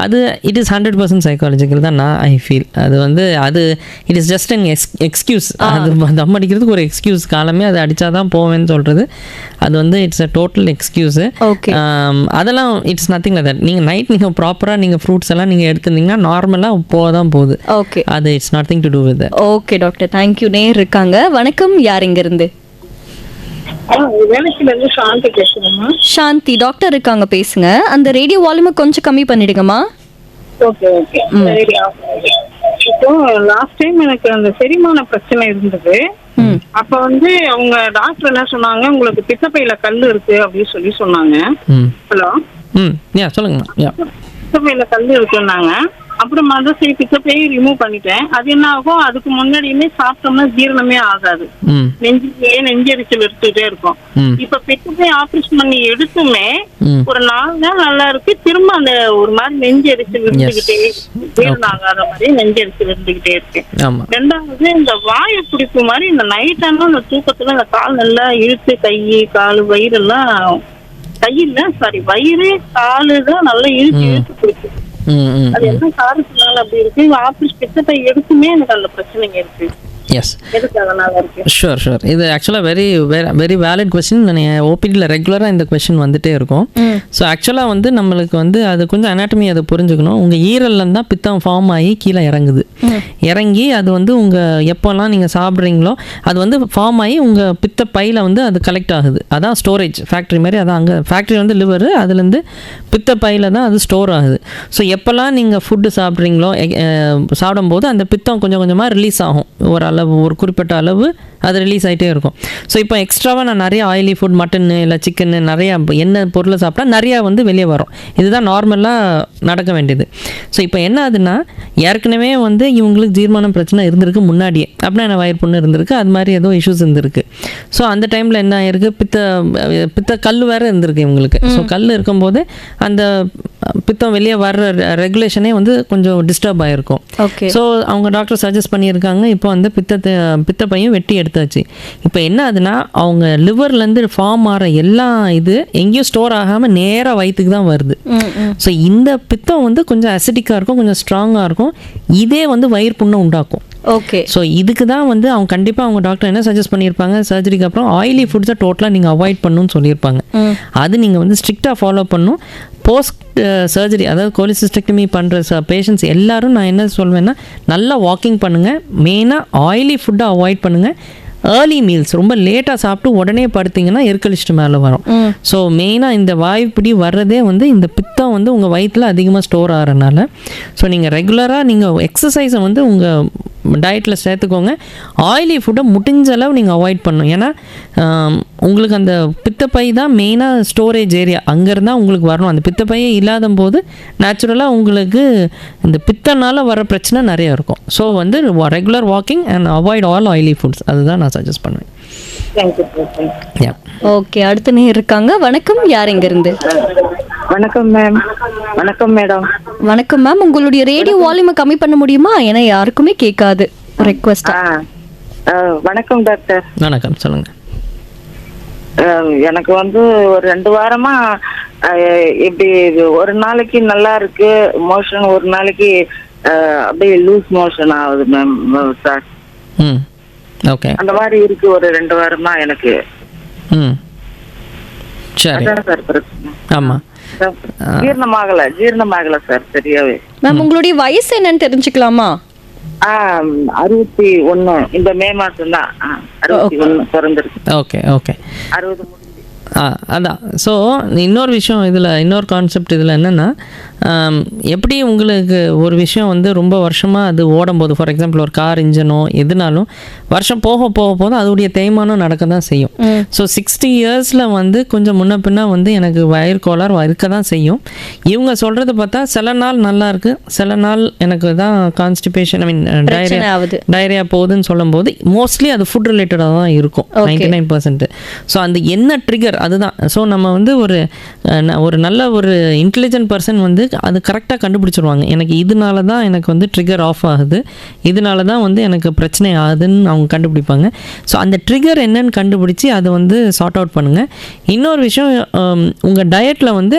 அது இட் இஸ் 100% சைக்காலஜிக்கல் தான் நான் ஐ ஃபீல். அது it is just an excuse. அது தம் அடிக்கிறதுக்கு ஒரு எக்ஸ்கியூஸ். காலமே அதை அடித்தா தான் போவேன்னு சொல்கிறது அது வந்து இட்ஸ் அ டோட்டல் எக்ஸ்கியூஸு. அதெல்லாம் இட்ஸ் நத்திங் லைக் தட். நீங்கள் நைட் நீங்கள் ப்ராப்பராக நீங்கள் ஃப்ரூட்ஸ் எல்லாம் நீங்கள் எடுத்துருந்தீங்கன்னா நார்மலாக போக தான் போகுது. ஓகே, அது it's nothing to do with that. Okay doctor, thank you. நேர் இருக்காங்க. வணக்கம், யார் இருந்து? சாந்தி பேசுறேம்மா. சாந்தி டாக்டர் இருக்காங்க, பேசுங்க. அந்த ரேடியோ வால்யூமை கொஞ்சம் கம்மி பண்ணிடுங்கம்மா. Okay okay. இப்போ லாஸ்ட் டைம் எனக்கு அந்த செரிமான பிரச்சனை இருந்தது. அப்ப வந்து அவங்க டாக்டர் என்ன சொன்னாங்க, உங்களுக்கு பித்தப்பையில கல் இருக்கு அப்படின்னு சொன்னாங்க. ஹலோ, சொல்லுங்க. பித்தப்பையில கல் இருக்குன்னாங்க. அப்புறமா தான் சரி பித்தப்பையை ரிமூவ் பண்ணிட்டேன். அது என்ன ஆகும், அதுக்கு முன்னாடியுமே சாப்பிட்டோம்னா ஜீரணமே ஆகாது, நெஞ்செரிச்சல் எடுத்துட்டே இருக்கும். இப்ப பித்தப்பை ஆபரேஷன் பண்ணி எடுத்துமே ஒரு 4 நாள் நல்லா இருக்கு, திரும்ப அந்த ஒரு மாதிரி நெஞ்செரிச்சல் இருந்துகிட்டே, ஜீரணம் ஆகாத மாதிரி நெஞ்செரிச்சல் இருந்துகிட்டே இருக்கு. ரெண்டாவது இந்த வாயு பிடிப்பு மாதிரி இந்த நைட் ஆனா அந்த தூக்கத்துல இந்த கால் நல்லா இழுத்து, கை கால் வயிறு எல்லாம், கையில சாரி வயிறு காலு தான் நல்லா இழுத்து இழுத்து பிடிக்கும். அது என்ன காரணத்தினால அப்படி இருக்கு? ஆபரேஷன் பித்தப்பை எடுத்துமே எனக்கு அந்த பிரச்சனைங்க இருக்கு. Yes, sure. இது ஆக்சுவலாக வெரி வேலிட் கொஸ்டின். நான் ஓபிடியில் ரெகுலராக இந்த கொஸ்டின் வந்துட்டே இருக்கும். ஸோ ஆக்சுவலாக வந்து நம்மளுக்கு வந்து அது கொஞ்சம் அனாட்டமி அதை புரிஞ்சுக்கணும். உங்கள் ஈரலில் தான் பித்தம் ஃபார்ம் ஆகி கீழே இறங்கி அது வந்து உங்கள் எப்போல்லாம் நீங்கள் சாப்பிட்றீங்களோ அது வந்து ஃபார்ம் ஆகி உங்கள் பித்த பையில் வந்து அது கலெக்ட் ஆகுது. அதான் ஸ்டோரேஜ் ஃபேக்ட்ரி மாதிரி. அதான் அங்கே ஃபேக்ட்ரி வந்து லிவர், அதுலேருந்து பித்த பையில் தான் அது ஸ்டோர் ஆகுது. ஸோ எப்போல்லாம் நீங்கள் ஃபுட்டு சாப்பிட்றீங்களோ சாப்பிடும்போது அந்த பித்தம் கொஞ்சம் கொஞ்சமாக ரிலீஸ் ஆகும். ஒரு குறிப்பிட்ட அளவு அது ரிலீஸ் ஆகிட்டே இருக்கும். ஸோ இப்போ எக்ஸ்ட்ராவாக நான் நிறைய ஆயிலி ஃபுட், மட்டன்னு இல்லை சிக்கன்னு நிறையா எண்ணெய் பொருளை சாப்பிட்டா நிறையா வந்து வெளியே வரும். இதுதான் நார்மலாக நடக்க வேண்டியது. ஸோ இப்போ என்ன ஆகுதுன்னா, ஏற்கனவே வந்து இவங்களுக்கு ஜீரணம் பிரச்சனை இருந்திருக்கு முன்னாடியே, அப்படின்னா என்ன வயிறு புண்ணு இருந்திருக்கு, அது மாதிரி ஏதோ இஷ்யூஸ் இருந்திருக்கு. ஸோ அந்த டைமில் என்ன ஆயிருக்கு, பித்த கல் வேறு இருந்திருக்கு இவங்களுக்கு. ஸோ கல் இருக்கும்போது அந்த பித்தம் வெளியே வர்ற ரெகுலேஷனே வந்து கொஞ்சம் டிஸ்டர்ப் ஆகிருக்கும். ஸோ அவங்க டாக்டர் சஜஸ்ட் பண்ணியிருக்காங்க, இப்போ வந்து பித்தப்பையும் வெட்டி எடுத்தாச்சு. இப்போ என்ன ஆகுதுன்னா, அவங்க லிவர்லேருந்து ஃபார்ம் ஆகிற எல்லா இது எங்கேயும் ஸ்டோர் ஆகாமல் நேராக வயிற்றுக்கு தான் வருது. ஸோ இந்த பித்தம் வந்து கொஞ்சம் அசிடிக்காக இருக்கும், கொஞ்சம் ஸ்ட்ராங்காக இருக்கும். இதே வந்து வயிறு புண்ணை உண்டாக்கும். ஓகே. ஸோ இதுக்கு தான் வந்து அவங்க கண்டிப்பாக அவங்க டாக்டர் என்ன சஜஸ்ட் பண்ணியிருப்பாங்க, சர்ஜரிக்கு அப்புறம் ஆயிலி ஃபுட்ஸை டோட்டலாக நீங்கள் அவாய்ட் பண்ணணும்னு சொல்லியிருப்பாங்க. அது நீங்கள் வந்து ஸ்ட்ரிக்டாக ஃபாலோ பண்ணணும். போஸ்ட் சர்ஜரி, அதாவது கோலிசிஸ்டெக்டமி பண்ணுற பேஷண்ட்ஸ் எல்லாரும் நான் என்ன சொல்வேன்னா, நல்லா வாக்கிங் பண்ணுங்கள், மெயினாக ஆயிலி ஃபுட்டை அவாய்ட் பண்ணுங்கள். ஏர்லி மீல்ஸ் ரொம்ப லேட்டாக சாப்பிட்டு உடனே படுத்திங்கன்னா எருக்கலிஸ்ட் மேலே வரும். ஸோ மெயினாக இந்த வாய்ப்பிடி வர்றதே வந்து இந்த பித்தம் வந்து உங்கள் வயிற்றில் அதிகமாக ஸ்டோர் ஆகிறனால. ஸோ நீங்கள் ரெகுலராக நீங்கள் எக்ஸசைஸை வந்து உங்கள் டயட்டில் சேர்த்துக்கோங்க. ஆயிலி ஃபுட்டை முடிஞ்ச அளவு நீங்கள் அவாய்ட் பண்ணணும். ஏன்னா உங்களுக்கு அந்த பித்தப்பை தான் மெயினாக ஸ்டோரேஜ் ஏரியா, அங்கேருந்தான் உங்களுக்கு வரணும். அந்த பித்தப்பையே இல்லாத போது நேச்சுரலாக உங்களுக்கு இந்த பித்தனால் வர பிரச்சனை நிறையா இருக்கும். ஸோ வந்து regular walking and avoid all oily foods, அதுதான் நான் சஜஸ்ட் பண்ணுவேன். ஓகே, அடுத்த நேர் இருக்காங்க. வணக்கம், யார் இருந்து? வணக்கம் மேம். வணக்கம் மேடம். வணக்கம் மேம். உங்களுடைய ரேடியோ வால்யூமை கம்மி பண்ண முடியுமா? ஏன்னா யாருக்குமே கேட்காது. ரெக்வெஸ்ட். வணக்கம் டாக்டர். வணக்கம், சொல்லுங்க. எனக்கு வந்து ஒரு 2 வாரமா எப்படி இது ஒரு நாளைக்கு நல்லா இருக்கு மோஷன், ஒரு நாளைக்கு அப்படியே லூஸ் மோஷன் ஆகுது மேம் சார். ஓகே, அந்த மாதிரி இருக்கு ஒரு 2 வாரமா எனக்கு. சரி சார் பிரச்சனை. ஆமா, ஜீரணமாகல சார் சரியாவே. மேம் உங்களுடைய வயசு என்னன்னு தெரிஞ்சுக்கலாமா? 61. இந்த மே மாசம் தான் 61 பிறந்திருக்கு. ஓகே ஓகே, 60 முடிஞ்சு. அதான். ஸோ இன்னொரு விஷயம் இதில், இன்னொரு கான்செப்ட் இதில் என்னென்னா, எப்படி உங்களுக்கு ஒரு விஷயம் வந்து ரொம்ப வருஷமாக அது ஓடும்போது, ஃபார் எக்ஸாம்பிள் ஒரு கார் இன்ஜினோ எதுனாலும் வருஷம் போக போக போது அதோடைய தேய்மானம் நடக்க தான் செய்யும். ஸோ 60 இயர்ஸில் வந்து கொஞ்சம் முன்ன பின்னா வந்து எனக்கு வயிறு கோளாறு இருக்க தான் செய்யும். இவங்க சொல்கிறது பார்த்தா சில நாள் நல்லா இருக்குது, சில நாள் எனக்கு தான் கான்ஸ்டிபேஷன், ஐ மீன் டயரியா போகுதுன்னு சொல்லும்போது மோஸ்ட்லி அது ஃபுட் ரிலேட்டடாக தான் இருக்கும் 99%. ஸோ அந்த என்ன ட்ரிகர் அதுதான். ஸோ நம்ம வந்து ஒரு நல்ல ஒரு இன்டெலிஜென்ட் பர்சன் வந்து அது கரெக்டாக கண்டுபிடிச்சிருவாங்க. எனக்கு இதனால தான் எனக்கு வந்து ட்ரிகர் ஆஃப் ஆகுது, இதனால தான் வந்து எனக்கு பிரச்சனை ஆகுதுன்னு அவங்க கண்டுபிடிப்பாங்க. ஸோ அந்த ட்ரிகர் என்னன்னு கண்டுபிடிச்சி அதை வந்து சார்ட் அவுட் பண்ணுங்கள். இன்னொரு விஷயம், உங்கள் டயட்டில் வந்து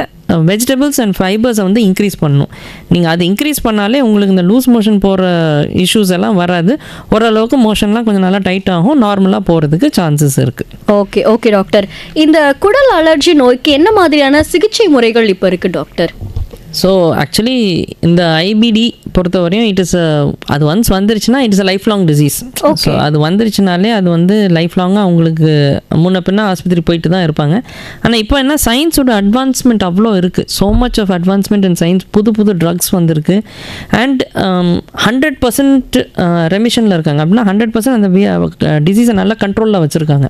வெஜிடபிள்ஸ் அண்ட் ஃபைபர்ஸை வந்து இன்க்ரீஸ் பண்ணணும். நீங்கள் அதை இன்க்ரீஸ் பண்ணாலே உங்களுக்கு இந்த லூஸ் மோஷன் போகிற இஷ்யூஸ் எல்லாம் வராது. ஓரளவுக்கு மோஷன்லாம் கொஞ்சம் நல்லா டைட் ஆகும், நார்மலாக போகிறதுக்கு சான்சஸ் இருக்குது. ஓகே ஓகே டாக்டர், இந்த குடல் அலர்ஜி நோய்க்கு என்ன மாதிரியான சிகிச்சை முறைகள் இப்போ இருக்குது டாக்டர்? ஸோ ஆக்சுவலி இந்த ஐபிடி பொறுத்தவரையும் அது ஒன்ஸ் வந்துருச்சுன்னா it's a life long disease. So அது வந்துருச்சுனாலே அது வந்து லைஃப் லாங்காக அவங்களுக்கு முன்ன பின்னா ஆஸ்பத்திரி போயிட்டு தான் இருப்பாங்க. ஆனால் இப்போ என்ன, சயின்ஸோட அட்வான்ஸ்மெண்ட் அவ்வளோ இருக்குது. So much of advancement in science. புது ட்ரக்ஸ் வந்திருக்கு. அண்ட் 100% ரெமிஷனில் இருக்காங்க. அப்படின்னா 100% அந்த டிசீஸை நல்லா கண்ட்ரோலில் வச்சுருக்காங்க.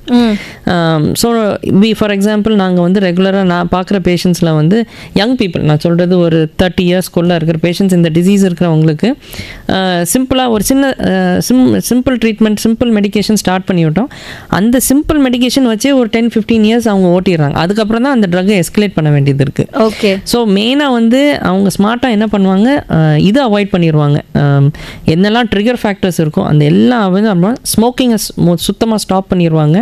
ஸோ ஃபார் எக்ஸாம்பிள் நாங்கள் வந்து ரெகுலராக நான் பார்க்குற பேஷண்ட்ஸில் வந்து யங் பீப்புள், நான் சொல்கிறது ஒரு 30 இயர்ஸ்க்குள்ளே இருக்கிற பேஷண்ட்ஸ், இந்த டிசீஸ் இருக்கிறவங்களுக்கு சிம்பிளாக ஒரு simple treatment, simple medication start பண்ணிவிட்டோம். அந்த சிம்பிள் மெடிக்கேஷன் வச்சே ஒரு 10-15 இயர்ஸ் அவங்க ஓட்டிடுறாங்க. அதுக்கப்புறம் தான் அந்த ட்ரக்கை எஸ்கலேட் பண்ண வேண்டியது இருக்குது. ஓகே. ஸோ மெயினாக வந்து அவங்க ஸ்மார்ட்டாக என்ன பண்ணுவாங்க, இதை அவாய்ட் பண்ணிடுவாங்க. என்னெல்லாம் ட்ரிகர் ஃபேக்டர்ஸ் இருக்கும் அந்த எல்லாம் வந்து ஸ்மோக்கிங்கை சுத்தமாக ஸ்டாப் பண்ணிடுவாங்க.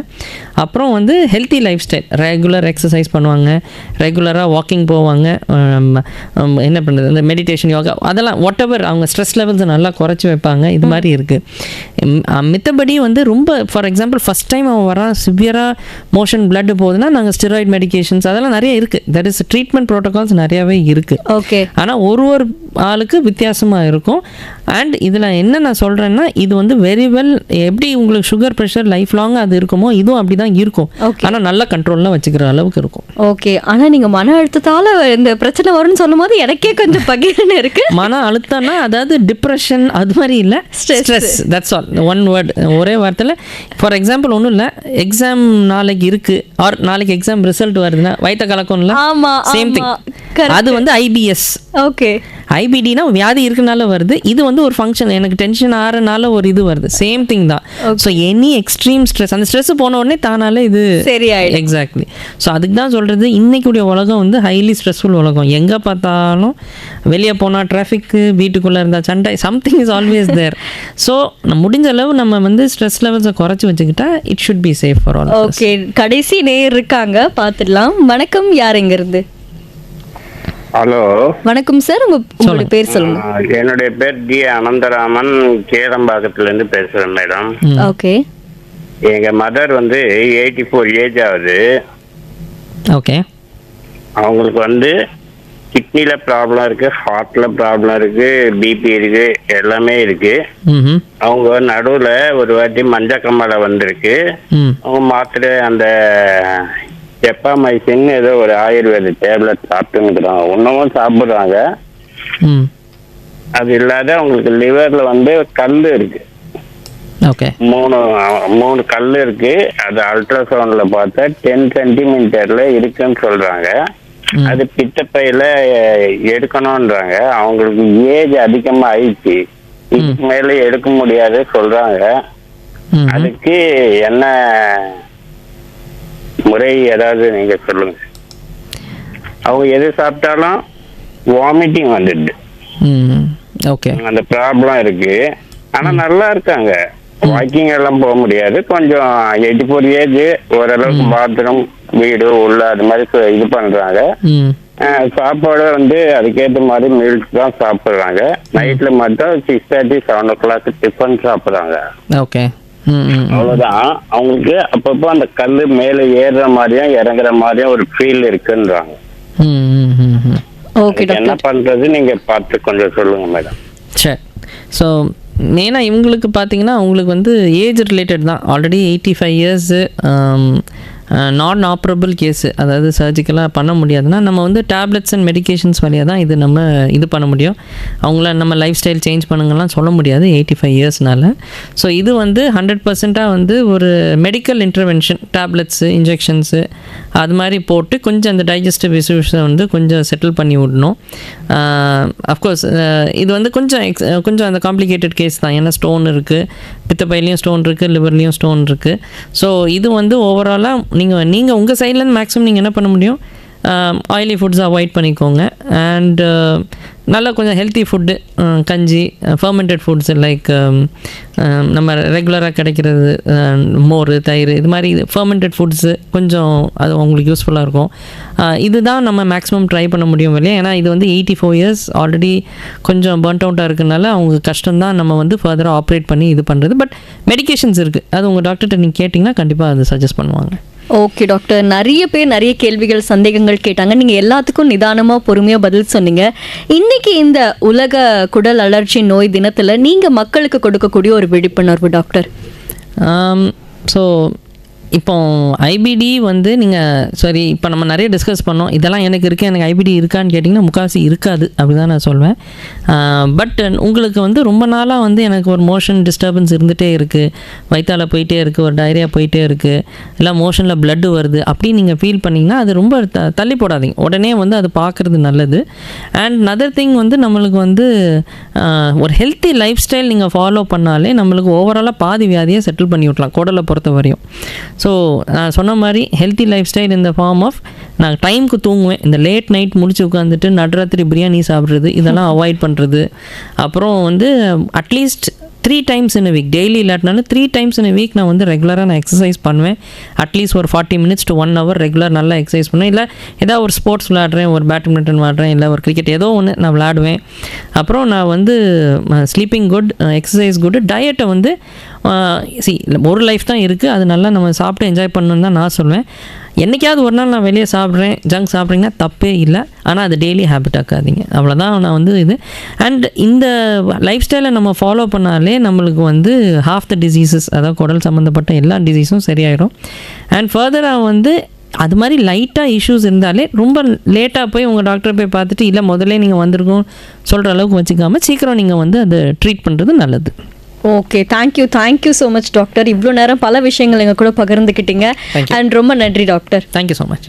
அப்புறம் வந்து healthy life style, regular exercise பண்ணுவாங்க, ரெகுலராக வாக்கிங் போவாங்க, என்ன பண்ணுறது இந்த மெடிடேஷன், யோகா, அதெல்லாம் வாட் எவர் அவங்க ஸ்ட்ரெஸ் லெவல்ஸை நல்லா குறைச்சி வைப்பாங்க. இது மாதிரி இருக்குது. மித்தபடி வந்து ரொம்ப ஃபார் எக்ஸாம்பிள் ஃபஸ்ட் டைம் அவன் வரான், சிவியராக மோஷன் பிளட் போகுதுன்னா நாங்கள் ஸ்டெராய்டு மெடிக்கேஷன்ஸ் அதெல்லாம் நிறைய இருக்குது. தட் இஸ் ட்ரீட்மெண்ட் ப்ரோட்டோகால்ஸ் நிறையாவே இருக்குது. ஓகே. ஆனால் ஒரு ஆளுக்கு வித்தியாசமாக இருக்கும். அண்ட் இதில் என்ன நான் சொல்கிறேன்னா, இது வந்து வெரி வெல் எப்படி உங்களுக்கு சுகர் ப்ரெஷர் லைஃப் லாங் அது இருக்குமோ இதுவும் அப்படி தான் இருக்கும். ஆனால் நல்ல கண்ட்ரோலில் வச்சுக்கிற அளவுக்கு இருக்கும். ஓகே. ஆனால் நீங்கள் மன அழுத்தத்தால் இந்த பிரச்சனை வரும்னு சொல்லும் போது எனக்கே கொஞ்சம் பகிர்னு இருக்கு. மன அழுத்தம்னா அதாவது டிப்ரெஷன் அது மாதிரி இல்லை, stress. That's all, one word, ஒரே வார்த்தையில். ஃபார் எக்ஸாம்பிள் ஒன்றும் இல்லை, எக்ஸாம் நாளைக்கு இருக்குது ஆர் நாளைக்கு எக்ஸாம் ரிசல்ட் வருதுன்னா வயிற்ற கலக்கம்ல, சேம் திங். அது வந்து ஐபிஎஸ். ஓகே. ஐபிடினா வியாதி இருக்கனால வருது, இது வந்து ஒரு ஃபங்க்ஷன், எனக்கு டென்ஷன் ஆறனால ஒரு இது வருது, சேம் திங் தான். ஸோ எனி எக்ஸ்ட்ரீம் ஸ்ட்ரெஸ், அந்த ஸ்ட்ரெஸ் போன உடனே தானால இது சரியாயிடும். எக்ஸாக்ட்லி. ஸோ அதுக்கு தான் சொல்கிறது, இன்னைக்குடைய உலகம் வந்து ஹைலி ஸ்ட்ரெஸ்ஃபுல் உலகம். எங்கே பார்த்தாலும் வெளியே போனால் டிராஃபிக்கு, வீட்டுக்குள்ளே இருந்தால் சண்டை, something is always there. So முடிஞ்ச அளவு நம்ம வந்து ஸ்ட்ரெஸ் லெவல்ஸை குறைச்சி வச்சுக்கிட்டா it should be safe for all. Okay. கடைசி நேயர் இருக்காங்க, பார்த்துடலாம். வணக்கம், யார் எங்க இருந்து? ஹலோ, வணக்கம் சார், உங்களுடைய பேர் சொல்லுங்க. என்னுடைய பேர் டி அனந்தராமன், கேரம்பாக்கத்துல இருந்து பேசுறேன் மேடம். ஓகே. எங்க மதர் வந்து 84 ஏஜ் ஆகுது. ஓகே. அவங்களுக்கு வந்து கிட்னில ப்ராப்ளம் இருக்கு, ஹார்ட்ல ப்ராப்ளம் இருக்கு, பிபி இருக்கு, எல்லாமே இருக்கு. அவங்க நடுவுல ஒரு வாட்டி மஞ்சக்கம்மலை வந்திருக்கு. அவங்க மாத்திரை அந்த செப்பாமைசின் ஏதோ ஒரு ஆயுர்வேத டேப்லெட் சாப்பிட்டுங்கிறாங்க, இன்னமும் சாப்பிடுறாங்க. அது இல்லாத அவங்களுக்கு லிவர்ல வந்து கல் இருக்கு. ஓகே. மூணு கல் இருக்கு. அது அல்ட்ராசவுண்ட்ல பார்த்தா 10 சென்டிமீட்டர்ல இருக்குன்னு சொல்றாங்க. அது பித்தப்பையில எடுக்கணும்ன்றாங்க. அவங்களுக்கு ஏஜ் அதிகமா ஆயிடுச்சு, இதுக்கு மேல எடுக்க முடியாது சொல்றாங்க. அதுக்கு என்ன முறை ஏதாவது நீங்க சொல்லுங்க. அவங்க எது சாப்பிட்டாலும் வாமிட்டிங் வந்துடுது. ஓகே. அந்த ப்ராப்ளம் இருக்கு. ஆனா நல்லா இருக்காங்க, வாக்கிங் எல்லாம் போக முடியாது. கொஞ்சம் 84 ஏஜ், ஓரளவுக்கு பாத்ரூம் வீடு உள்ள அது மாதிரி இது பண்றாங்க. சாப்பாடு வந்து அதுக்கேற்ற மாதிரி மீல்ஸ் தான் சாப்பிடுறாங்க. நைட்ல மட்டும் 6:30 7 o'clock டிஃபன் சாப்பிடுறாங்க. ஓகே. அவ்வளவுதான். அவங்களுக்கு அப்பப்போ அந்த கல்லு மேல ஏறுற மாதிரியும் இறங்குற மாதிரியும் ஒரு ஃபீல் இருக்குன்றாங்க. என்ன பண்றது நீங்க பார்த்து கொஞ்சம் சொல்லுங்க மேடம். சரி. ஸோ மெயினாக இவங்களுக்கு பார்த்தீங்கன்னா அவங்களுக்கு வந்து ஏஜ் ரிலேட்டட் தான். ஆல்ரெடி 85 years, நான் ஆப்ரபிள் கேஸு, அதாவது சர்ஜிக்கலாக பண்ண முடியாதுன்னா நம்ம வந்து டேப்லெட்ஸ் அண்ட் மெடிக்கேஷன்ஸ் வழியாக தான் நம்ம இது பண்ண முடியும். அவங்கள நம்ம லைஃப் ஸ்டைல் சேஞ்ச் பண்ணுங்கலாம் சொல்ல முடியாது 85 yearsனால. ஸோ இது வந்து 100% வந்து ஒரு மெடிக்கல் இன்டர்வென்ஷன், டேப்லெட்ஸு, இன்ஜெக்ஷன்ஸு அது மாதிரி போட்டு கொஞ்சம் அந்த டைஜஸ்டிவ் இஷ்யூஸை வந்து கொஞ்சம் செட்டில் பண்ணி விடணும். அஃப்கோர்ஸ் இது வந்து கொஞ்சம் அந்த காம்ப்ளிகேட்டட் கேஸ் தான். ஏன்னா ஸ்டோன் இருக்குது, பித்தப்பையிலையும் ஸ்டோன் இருக்குது, லிவர்லேயும் ஸ்டோன் இருக்குது. ஸோ இது வந்து ஓவராலாக நீங்கள் உங்கள் சைட்லேருந்து மேக்ஸிமம் நீங்கள் என்ன பண்ண முடியும், ஆயிலி ஃபுட்ஸ் அவாய்ட் பண்ணிக்கோங்க. அண்ட் நல்லா கொஞ்சம் ஹெல்த்தி ஃபுட்டு, கஞ்சி, ஃபர்மெண்டட் ஃபுட்ஸ் லைக் நம்ம ரெகுலராக கிடைக்கிறது மோர், தயிர், இது மாதிரி ஃபர்மெண்டட் ஃபுட்ஸு கொஞ்சம் அது உங்களுக்கு யூஸ்ஃபுல்லாக இருக்கும். இதுதான் நம்ம மேக்ஸிமம் ட்ரை பண்ண முடியும் இல்லையா. ஏன்னா இது வந்து 84 years ஆல்ரெடி கொஞ்சம் பர்ன்ட் அவுட்டாக இருக்கனால அவங்க கஷ்டம்தான் நம்ம வந்து ஃபர்தராக ஆப்ரேட் பண்ணி இது பண்ணுறது. பட் மெடிக்கேஷன்ஸ் இருக்குது, அது உங்கள் டாக்டர்கிட்ட நீங்கள் கேட்டிங்கன்னா கண்டிப்பாக அது சஜஸ்ட் பண்ணுவாங்க. ஓகே டாக்டர், நிறைய பேர் நிறைய கேள்விகள், சந்தேகங்கள் கேட்டாங்க. நீங்கள் எல்லாத்துக்கும் நிதானமாக பொறுமையாக பதில் சொன்னீங்க. இன்றைக்கி இந்த உலக குடல் அலர்ஜி நோய் தினத்தில் நீங்கள் மக்களுக்கு கொடுக்கக்கூடிய ஒரு விழிப்புணர்வு டாக்டர். ஸோ இப்போ ஐபிடி வந்து நீங்கள் சரி இப்போ நம்ம நிறைய டிஸ்கஸ் பண்ணோம். இதெல்லாம் எனக்கு இருக்குது, எனக்கு ஐபிடி இருக்கான்னு கேட்டிங்கன்னா முக்கால்வாசி இருக்காது அப்படி தான் நான் சொல்வேன். பட் உங்களுக்கு வந்து ரொம்ப நாளாக வந்து எனக்கு ஒரு மோஷன் டிஸ்டர்பன்ஸ் இருந்துகிட்டே இருக்குது, வயிற்றால் போயிட்டே இருக்குது, ஒரு டயரியா போயிட்டே இருக்குது, இல்லை மோஷனில் பிளட்டு வருது அப்படின்னு நீங்கள் ஃபீல் பண்ணிங்கன்னா அது ரொம்ப தள்ளி போடாதீங்க, உடனே வந்து அது பார்க்குறது நல்லது. அண்ட் நதர் திங் வந்து நம்மளுக்கு வந்து ஒரு ஹெல்த்தி லைஃப் ஸ்டைல் நீங்கள் ஃபாலோ பண்ணாலே நம்மளுக்கு ஓவராலாக பாதி வியாதியை செட்டில் பண்ணி விட்லாம் குடலை பொறுத்த வரையும். ஸோ நான் சொன்ன மாதிரி ஹெல்த்தி லைஃப் ஸ்டைல் இந்த ஃபார்ம் ஆஃப் நான் டைமுக்கு தூங்குவேன், இந்த லேட் நைட் முடிச்சு உட்காந்துட்டு நடுராத்திரி பிரியாணி சாப்பிட்றது இதெல்லாம் அவாய்ட் பண்ணுறது. அப்புறம் வந்து at least 3 times in a week, daily இல்லாட்டினாலும் 3 times in a week நான் வந்து ரெகுலராக நான் எக்ஸசைஸ் பண்ணுவேன். அட்லீஸ்ட் ஒரு 40 minutes to 1 hour ரெகுலர் நல்லா எக்ஸசைஸ் பண்ணுவேன். இல்லை ஏதாவது ஒரு ஸ்போர்ட்ஸ் விளையாடுறேன், ஒரு பேட்மிண்டன் விளையாடுறேன், இல்லை ஒரு கிரிக்கெட் ஏதோ ஒன்று நான் விளையாடுவேன். அப்புறம் நான் வந்து ஸ்லீப்பிங் குட், எக்ஸசைஸ் குட், டயட்டை வந்து ஒரு லைஃப் தான் இருக்குது, அது நல்லா நம்ம சாப்பிட்டு என்ஜாய் பண்ணணுன்னு தான் நான் சொல்லுவேன். என்றைக்காவது ஒரு நாள் நான் வெளியே சாப்பிட்றேன், ஜங்க் சாப்பிட்றீங்கன்னா தப்பே இல்லை, ஆனால் அது டெய்லி ஹேபிட் ஆக்காதீங்க, அவ்வளோதான் நான் வந்து இது. அண்ட் இந்த லைஃப் ஸ்டைலை நம்ம ஃபாலோ பண்ணாலே நம்மளுக்கு வந்து half the diseases, அதாவது குடல் சம்மந்தப்பட்ட எல்லா டிசீஸும் சரியாயிடும். அண்ட் ஃபர்தராக வந்து அது மாதிரி லைட்டாக இஷ்யூஸ் இருந்தாலே ரொம்ப லேட்டாக போய் உங்கள் டாக்டரை போய் பார்த்துட்டு இல்லை முதல்ல நீங்கள் வந்திருக்கோம் சொல்கிற அளவுக்கு வச்சுக்காமல் சீக்கிரம் நீங்கள் வந்து அதை ட்ரீட் பண்ணுறது நல்லது. Okay, thank you so much doctor. இவ்வளோ நேரம் பல விஷயங்கள் எங்கள் கூட பகிர்ந்துக்கிட்டீங்க. அண்ட் ரொம்ப நன்றி டாக்டர். Thank you so much.